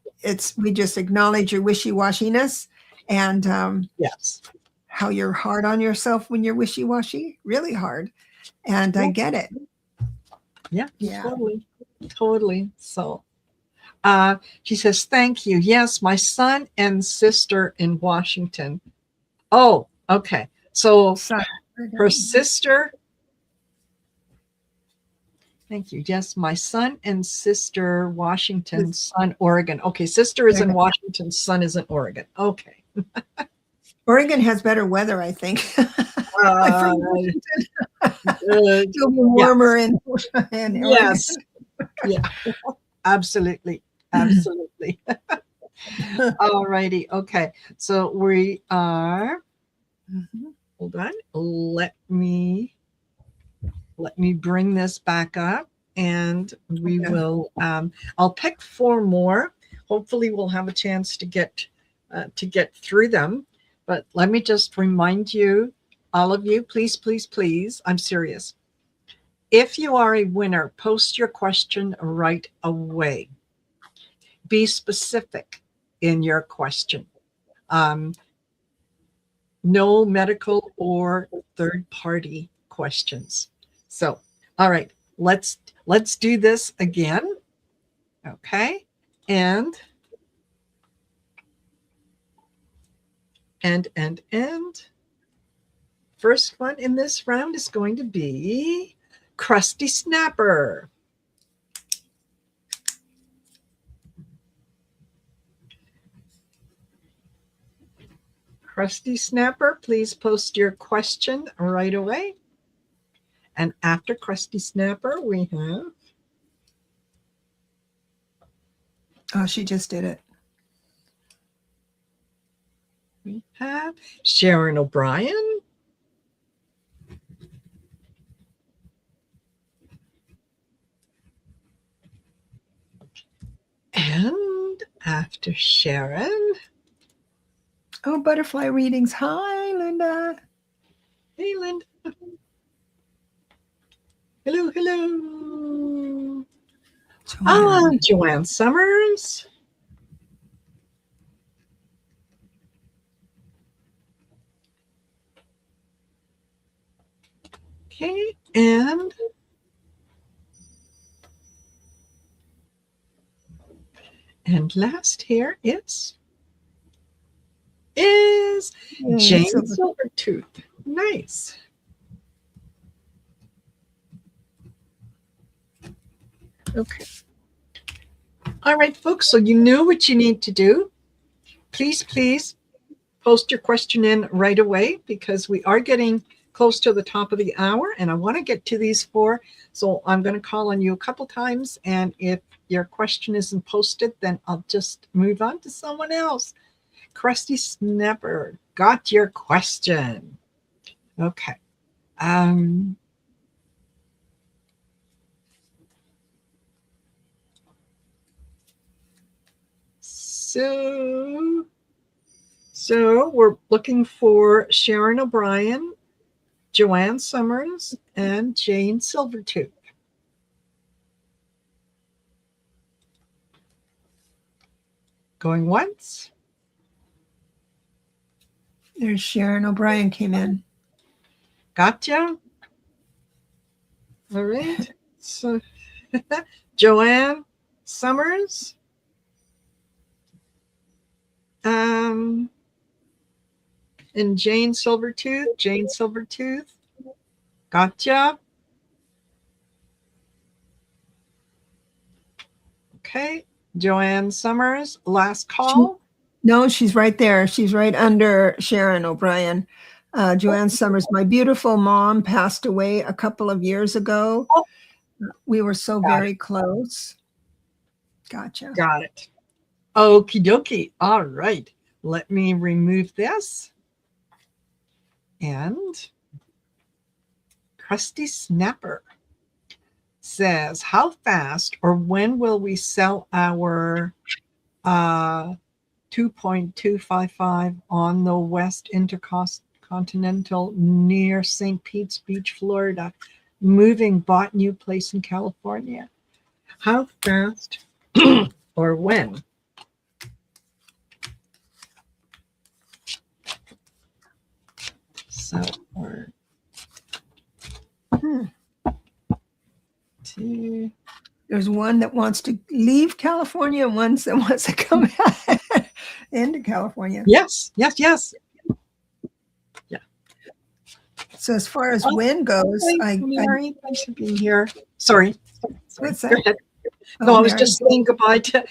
we just acknowledge your wishy-washiness and yes, how you're hard on yourself when you're wishy-washy, really hard. And I get it. Yeah. Totally. So she says, thank you. Yes, my son and sister in Washington. Oh, okay. So her sister. Thank you. Yes, my son and sister, Washington, son, Oregon. Okay, sister is in Washington, son is in Oregon. Okay. Oregon has better weather, I think. It'll be warmer in Oregon. Yes. Yeah. Absolutely. All righty. Okay. So we are. Hold on. Let me bring this back up, and we will. I'll pick 4 more. Hopefully, we'll have a chance to get through them. But let me just remind you, all of you, please, I'm serious. If you are a winner, post your question right away. Be specific in your question. No medical or third-party questions. So, all right, let's do this again. Okay, and first one in this round is going to be Crusty Snapper. Crusty Snapper, please post your question right away. And after Crusty Snapper, we have. Oh, she just did it. We have Sharon O'Brien. And after Sharon. Oh, butterfly readings. Hi, Linda. Hey, Linda. Hello. Joanne Summers. Okay, and last here is Jane Silvertooth. Nice. Okay. All right, folks. So you know what you need to do. Please post your question in right away, because we are getting close to the top of the hour and I want to get to these 4. So I'm going to call on you a couple times. And if your question isn't posted, then I'll just move on to someone else. Crusty Snapper, got your question. Okay. So we're looking for Sharon O'Brien, Joanne Summers, and Jane Silvertooth. Going once. There's Sharon O'Brien came in. Gotcha. All right. So Joanne Summers. And Jane Silvertooth. Jane Silvertooth. Gotcha. Okay. Joanne Summers. Last call. No, she's right there. She's right under Sharon O'Brien. Joanne Summers, my beautiful mom, passed away a couple of years ago. Oh. We were so very close. Gotcha. Got it. Okie dokie. All right. Let me remove this. And Krusty Snapper says, how fast or when will we sell our 2.255 on the West Intercontinental near St. Pete's Beach, Florida? Moving, bought new place in California. How fast or when? So, or two. There's one that wants to leave California and one that wants to come into California. Yes, yes, yes. Yeah. So as far as when goes, Mary, thanks for being here. Sorry. What's Go that? ahead. Oh, No, I was Mary. just saying goodbye to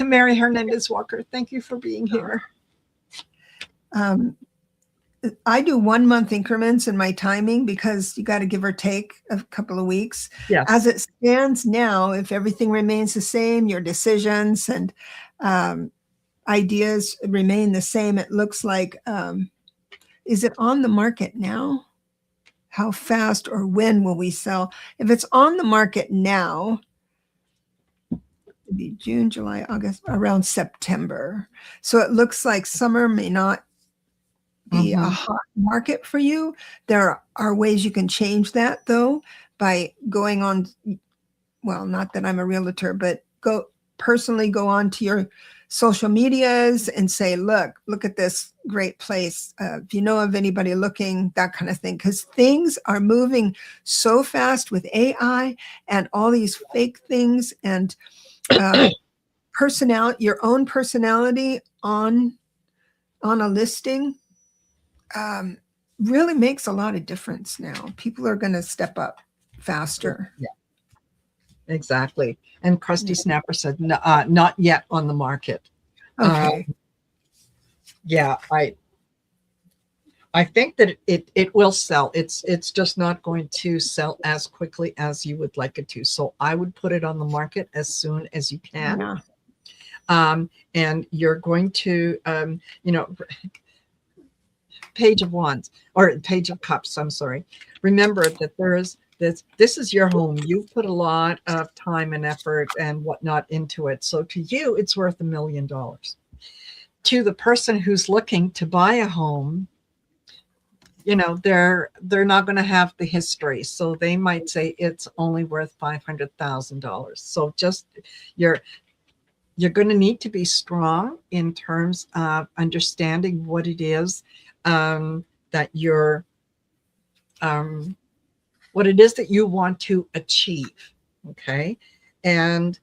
Mary Hernandez Walker. Thank you for being here. I do 1 month increments in my timing because you got to give or take a couple of weeks. Yes. As it stands now, if everything remains the same, your decisions and ideas remain the same, it looks like, is it on the market now? How fast or when will we sell? If it's on the market now, it'd be June, July, August, around September. So it looks like summer may not be a hot market for you. There are ways you can change that though by going on, well, not that I'm a realtor, but go on to your social medias and say, look at this great place. If you know of anybody looking, that kind of thing, because things are moving so fast with AI and all these fake things and your own personality on a listing really makes a lot of difference now. People are going to step up faster. Yeah, exactly. And Krusty Snapper said, not yet on the market. Okay. Yeah, I think that it will sell. It's just not going to sell as quickly as you would like it to. So I would put it on the market as soon as you can. Yeah. And you're going to, Page of Wands or Page of Cups. I'm sorry. Remember that there is this is your home. You've put a lot of time and effort and whatnot into it. So to you, it's worth $1 million. To the person who's looking to buy a home, they're not going to have the history. So they might say it's only worth $500,000. So just you're going to need to be strong in terms of understanding what it is that you're what it is that you want to achieve. Okay. And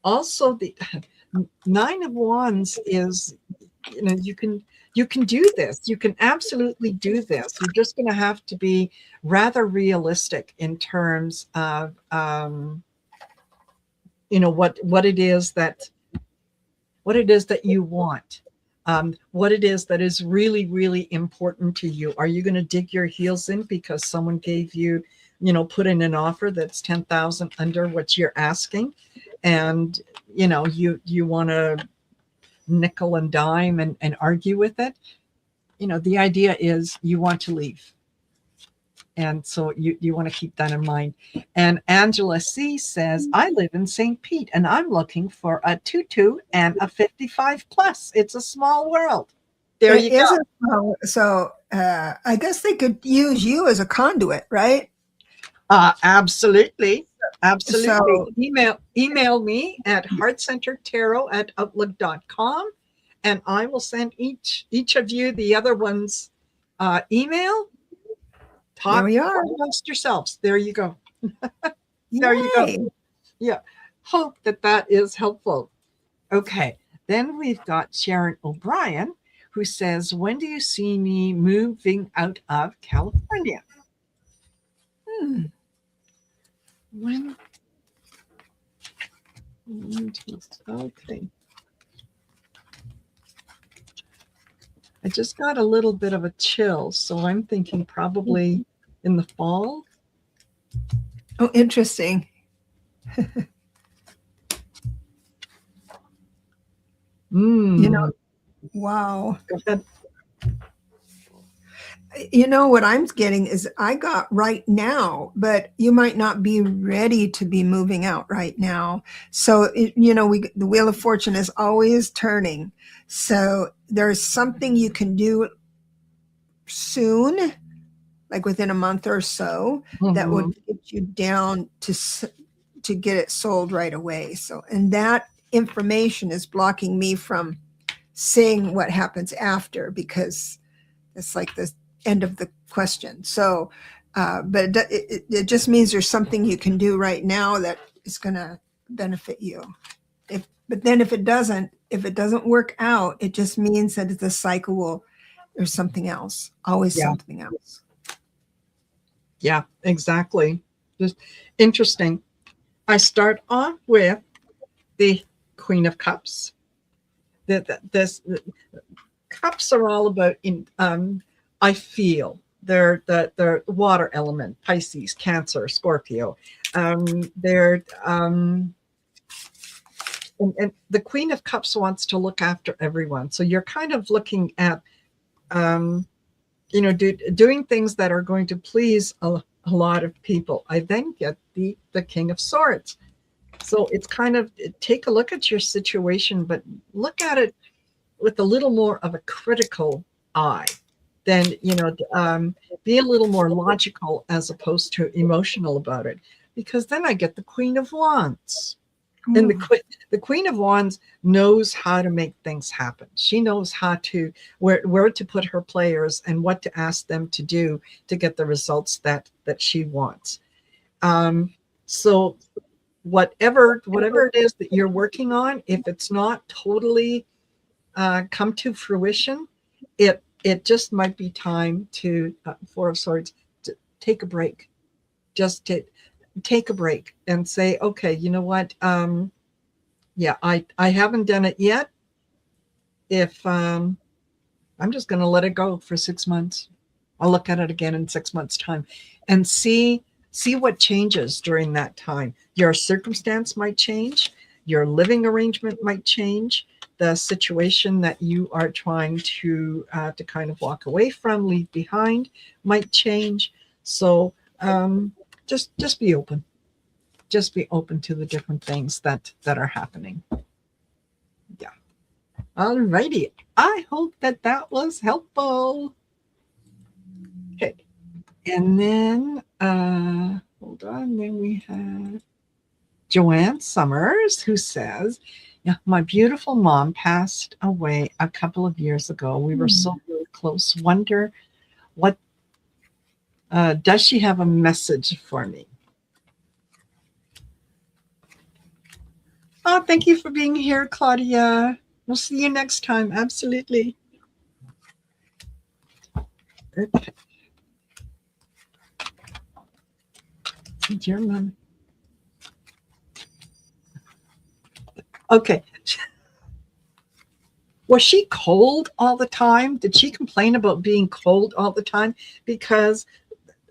also the 9 of Wands is, you can do this. You can absolutely do this. You're just going to have to be rather realistic in terms of what it is that you want. What it is that is really, really important to you. Are you going to dig your heels in because someone gave you, put in an offer that's 10,000 under what you're asking, and you want to nickel and dime and argue with it? The idea is you want to leave. And so you want to keep that in mind. And Angela C says, I live in St. Pete and I'm looking for a 2-2 and a 55 plus. It's a small world. There you go. So I guess they could use you as a conduit, right? Absolutely. Absolutely. So Email me at heartcenteredtarot@outlook.com, and I will send each of you the other one's email. there Talk we are. amongst yourselves. There you go. There you go. Yay. Yeah. Hope that is helpful. Okay. Then we've got Sharon O'Brien, who says, when do you see me moving out of California? When? Okay. I just got a little bit of a chill, so I'm thinking probably in the fall. Oh, interesting. You know, wow. Go ahead. You know what I'm getting is I got right now, but you might not be ready to be moving out right now. So, the Wheel of Fortune is always turning. So there's something you can do soon, like within a month or so, that would get you down to get it sold right away. So, and that information is blocking me from seeing what happens after, because it's like the end of the question. So, but it just means there's something you can do right now that is going to benefit you. But then if it doesn't work out, it just means that the cycle there's something else, always something else. Yeah, exactly. Just interesting. I start off with the Queen of Cups. This cups are all about I feel they're the water element, Pisces, Cancer, Scorpio. They're and the Queen of Cups wants to look after everyone. So you're kind of looking at doing things that are going to please a lot of people. I then get the King of Swords. So it's kind of take a look at your situation, but look at it with a little more of a critical eye. Then be a little more logical as opposed to emotional about it. Because then I get the Queen of Wands. And the Queen of Wands knows how to make things happen. She knows how to where to put her players and what to ask them to do to get the results that she wants. So whatever it is that you're working on, if it's not totally come to fruition, it just might be time to Four of Swords to take a break. Just to take a break and say, okay, you know what? I haven't done it yet. If I'm just going to let it go for 6 months. I'll look at it again in 6 months' time and see what changes during that time. Your circumstance might change. Your living arrangement might change. The situation that you are trying to kind of walk away from, leave behind, might change. So just be open. Just be open to the different things that are happening. Yeah. All righty. I hope that was helpful. Okay. And then, hold on. Then we have Joanne Summers, who says, yeah, my beautiful mom passed away a couple of years ago. We were so really close. Wonder what, does she have a message for me? Oh, thank you for being here, Claudia. We'll see you next time. Absolutely. Okay. Dear mom. Okay. Was she cold all the time? Did she complain about being cold all the time? Because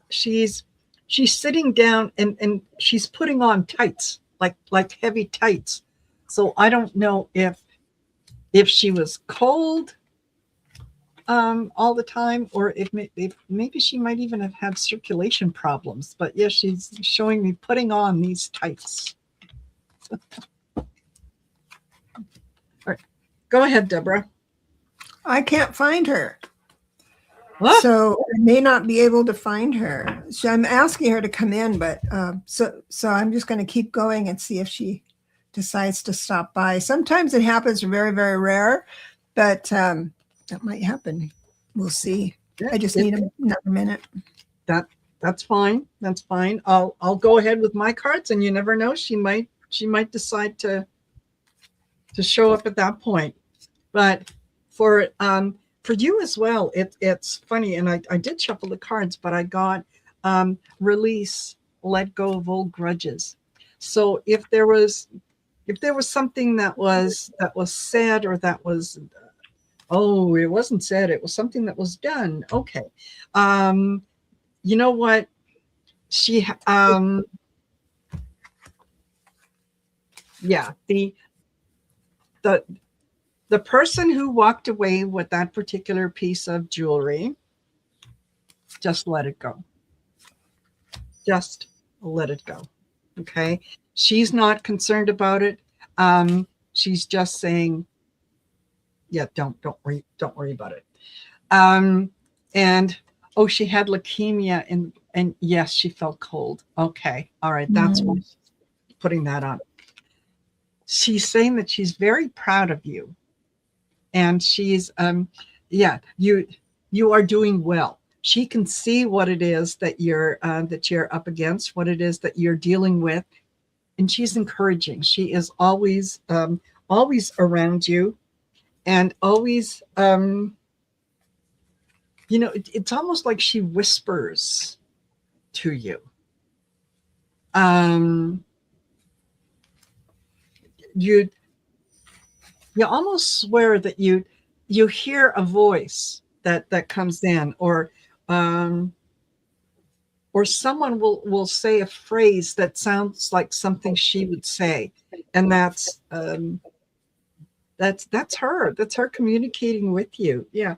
she's sitting down and she's putting on tights, like heavy tights. So I don't know if she was cold all the time, or if maybe she might even have had circulation problems. But yes, she's showing me putting on these tights. All right. Go ahead, Debra. I can't find her. What? So I may not be able to find her. So I'm asking her to come in, but so I'm just going to keep going and see if she decides to stop by. Sometimes it happens, very, very rare, but that might happen. We'll see. Yeah, I just need another minute. that's fine. That's fine. I'll go ahead with my cards, and you never know. She might decide to show up at that point. But for you as well, it's funny, and I did shuffle the cards, but I got release, let go of old grudges. So if there was something that was said, or that was, oh, it wasn't said, it was something that was done. Okay. Um, you know what? She yeah, the the person who walked away with that particular piece of jewelry, just let it go. Just let it go. Okay. She's not concerned about it. She's just saying, yeah, don't worry about it. Um, and oh, she had leukemia, and yes, she felt cold. Okay. All right. That's why she's putting that on. She's saying that she's very proud of you, and she's yeah, you are doing well. She can see what it is that you're up against, what it is that you're dealing with, and she's encouraging. She is always around you, and always it's almost like she whispers to you. um you you almost swear that you hear a voice that comes in, um or someone will say a phrase that sounds like something she would say, and that's her. That's her communicating with you. Yeah.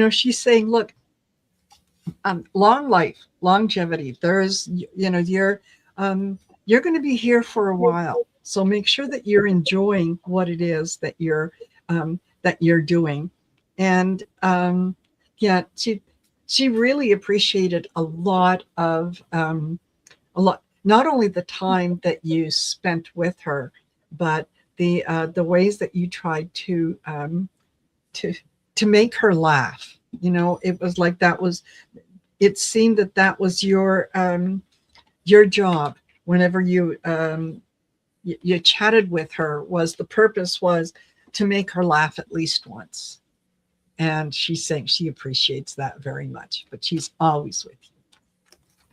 She's saying, look, long life, longevity. There's, you're going to be here for a while. So make sure that you're enjoying what it is that you're doing. And yeah, she really appreciated a lot, not only the time that you spent with her, but the ways that you tried to make her laugh. It was like it seemed that was your job. Whenever you chatted with her, was the purpose was to make her laugh at least once. And she's saying she appreciates that very much, but she's always with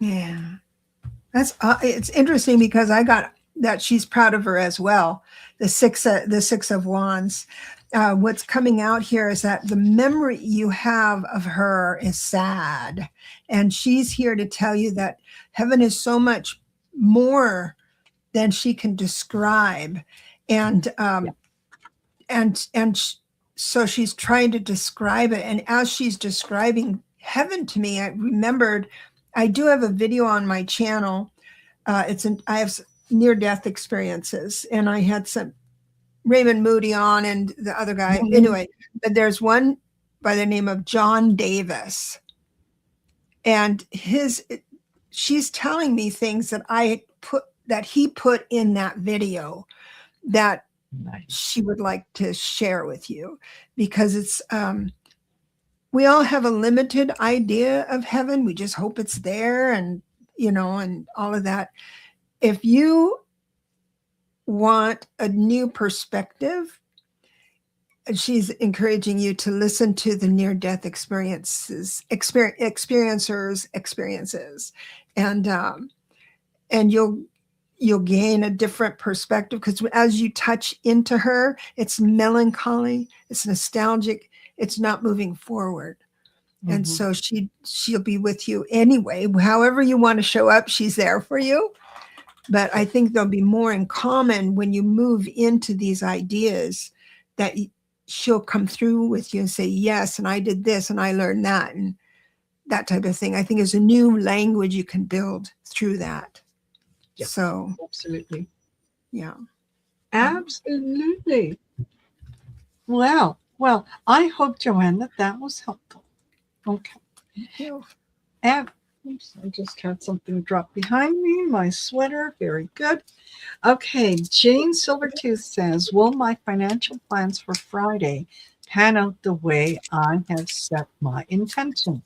you. Yeah. That's it's interesting because I got that she's proud of her as well. The six of wands. What's coming out here is that the memory you have of her is sad, and she's here to tell you that heaven is so much more than she can describe, and so she's trying to describe it. And as she's describing heaven to me, I remembered I do have a video on my channel. I have near-death experiences, and I had some Raymond Moody on and the other guy. Mm-hmm. Anyway, but there's one by the name of John Davis, and she's telling me things that he put in that video that she would like to share with you, because it's we all have a limited idea of heaven. We just hope it's there, and and all of that. If you want a new perspective, she's encouraging you to listen to the near-death experiencers, and you'll gain a different perspective, because as you touch into her, it's melancholy, it's nostalgic, it's not moving forward. Mm-hmm. And so she'll be with you anyway. However you want to show up, she's there for you. But I think there'll be more in common when you move into these ideas, that she'll come through with you and say, yes, and I did this and I learned that, and that type of thing. I think is a new language you can build through that. Yeah, so absolutely. Yeah. Absolutely. Well, I hope, Joanne, that was helpful. Okay. Thank you. And oops, I just had something drop behind me. My sweater. Very good. Okay. Jane Silvertooth says, will my financial plans for Friday pan out the way I have set my intention?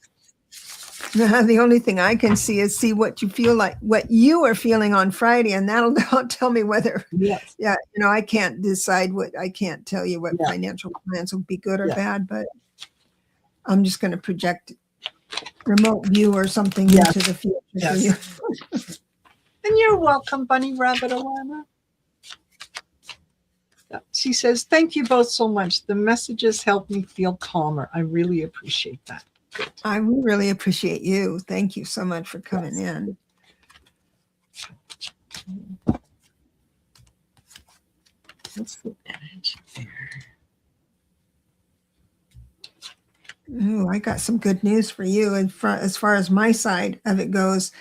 The only thing I can see what you feel like, what you are feeling on Friday, and that'll tell me whether, Yes. yeah, I can't decide I can't tell you what Yeah. financial plans will be good or Yeah. bad, but I'm just going to project remote view or something Yes. into the future Yes. for you. And you're welcome, Bunny Rabbit Alana. She says, thank you both so much. The messages help me feel calmer. I really appreciate that. Good. I really appreciate you. Thank you so much for coming in. What's the energy there? Ooh, I got some good news for you. And as far as my side of it goes,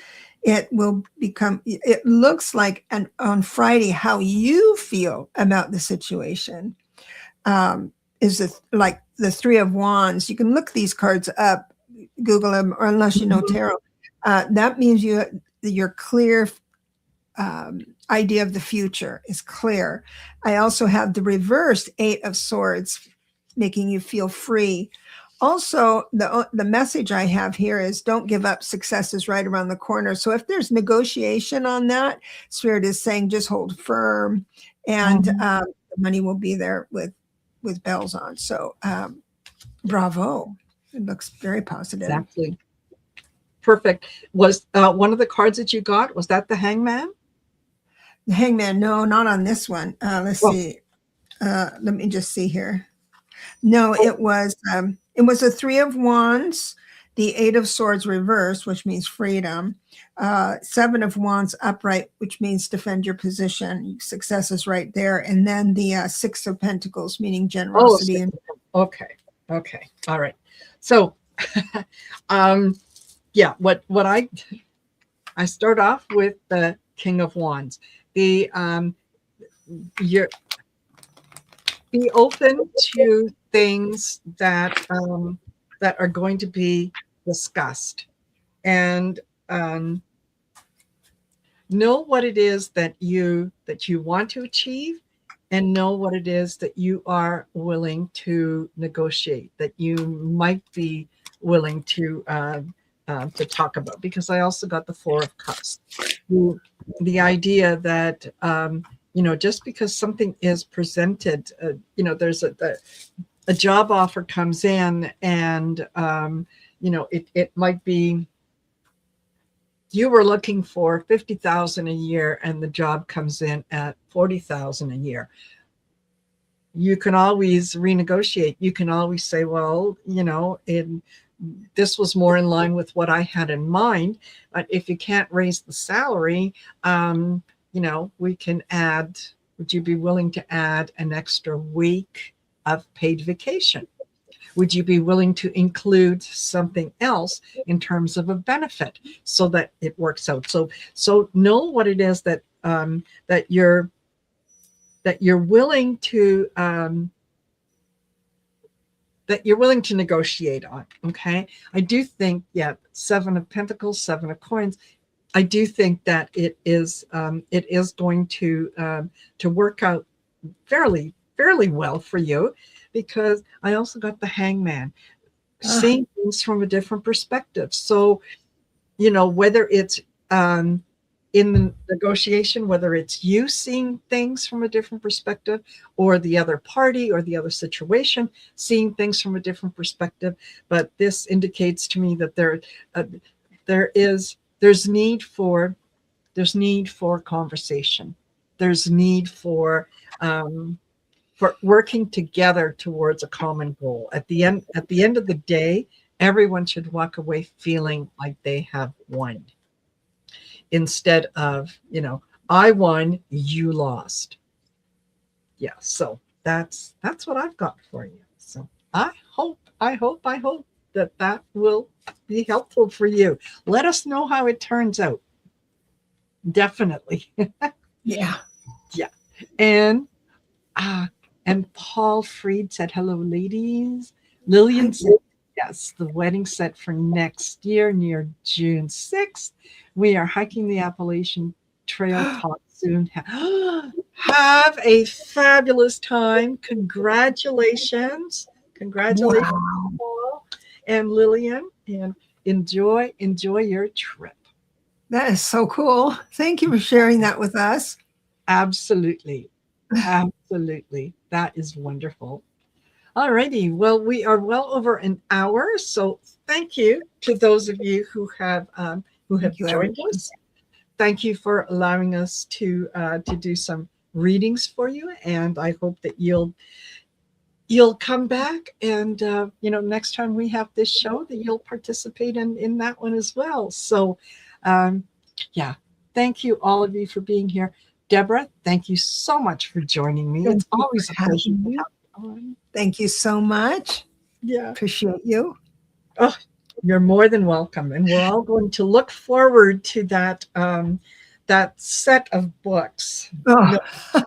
it will become, it looks like on Friday, how you feel about the situation is like the Three of Wands. You can look these cards up, Google them, or unless you know tarot. That means your clear idea of the future is clear. I also have the reversed Eight of Swords, making you feel free. Also, the message I have here is don't give up. Success is right around the corner. So if there's negotiation on that, Spirit is saying just hold firm, and the money will be there with bells on. So bravo. It looks very positive. Exactly. Perfect. Was one of the cards that you got, was that the Hangman? The Hangman, no, not on this one. Let's see. Let me just see here. No, it was a Three of Wands, the Eight of Swords reversed, which means freedom, Seven of Wands upright, which means defend your position. Success is right there, and then the Six of Pentacles, meaning generosity. Okay. All right. So, yeah, what I start off with the King of Wands. Be open to things that are going to be discussed, and know what it is that you want to achieve, and know what it is that you are willing to negotiate, that you might be willing to talk about. Because I also got the Four of Cups, the idea that just because something is presented, there's a job offer comes in, and it might be you were looking for 50,000 a year, and the job comes in at 40,000 a year. You can always renegotiate. You can always say, well, this was more in line with what I had in mind. But if you can't raise the salary, we can add. Would you be willing to add an extra week of paid vacation? Would you be willing to include something else in terms of a benefit so that it works out? So know what it is that you're willing to negotiate on. Okay, I do think, Seven of Pentacles, Seven of Coins. I do think that it is going to work out fairly well for you, because I also got the Hangman, seeing things from a different perspective. So, whether it's in the negotiation, whether it's you seeing things from a different perspective, or the other party or the other situation seeing things from a different perspective. But this indicates to me that there's need for conversation. There's need for working together towards a common goal. At the end of the day, everyone should walk away feeling like they have won, instead of, I won, you lost. Yeah, so that's what I've got for you. So I hope that will be helpful for you. Let us know how it turns out. Definitely. Yeah. And Paul Freed said, hello, ladies. Lillian said, Yes, the wedding set for next year, near June 6th. We are hiking the Appalachian Trail. Talk soon. Have a fabulous time. Congratulations. Congratulations, Wow. Paul and Lillian. And enjoy your trip. That is so cool. Thank you for sharing that with us. Absolutely. Absolutely. That is wonderful. All righty. Well, we are well over an hour, so thank you to those of you who have Thank you, joined everyone. us. Thank you for allowing us to do some readings for you, and I hope that you'll come back and next time we have this show that you'll participate in that one as well. So, um, yeah, thank you all of you for being here. Deborah, thank you so much for joining me. Thank It's you always a for pleasure having to me. have you on. Thank you so much. Yeah. Appreciate you. Oh, you're more than welcome, and we're all going to look forward to that set of books. Oh,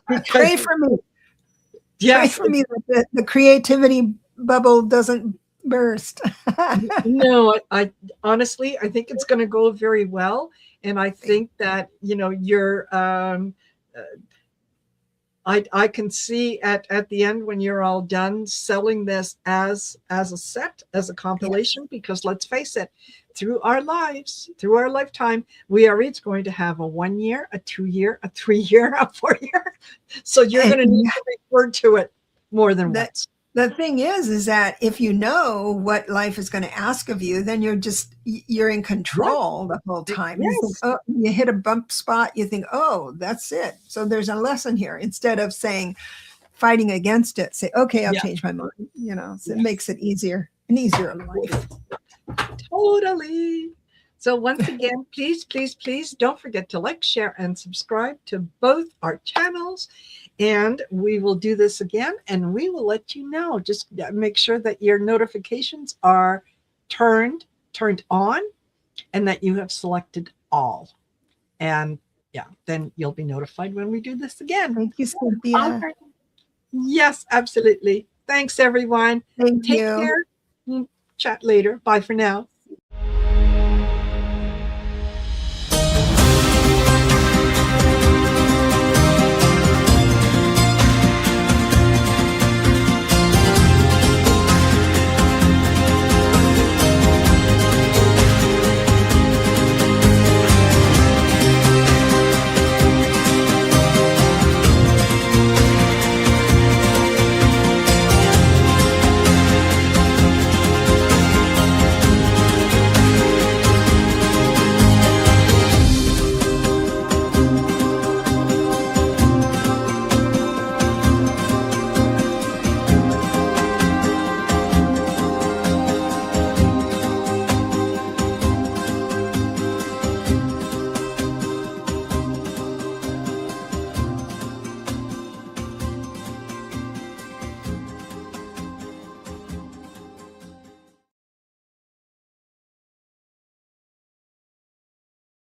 Because pray for me. Pray yes, for me that the creativity bubble doesn't burst. no, I honestly I think it's going to go very well, and I think that you're uh, I can see at the end when you're all done selling this as a set, as a Yes. compilation, because let's face it, through our lives, through our lifetime, we are each going to have a 1 year, a 2 year, a 3 year, a 4 year. So you're going to need And to refer to it more than that once. the thing is that if you know what life is going to ask of you, then you're in Yes, control the whole time. You think, yes, oh, you hit a bump spot, you think, oh, that's it. So there's a lesson here. Instead of saying fighting against it, say, okay, I'll yeah, change my mind. So it yes. makes it easier and easier in life. Totally. So once again, please, please, please don't forget to like, share, and subscribe to both our channels. And we will do this again and we will let you know. Just make sure that your notifications are turned on and that you have selected all. And yeah, then you'll be notified when we do this again. Thank you, All Cynthia. right. Yes, absolutely. Thanks, everyone. Thank Take you. care. Chat later. Bye for now.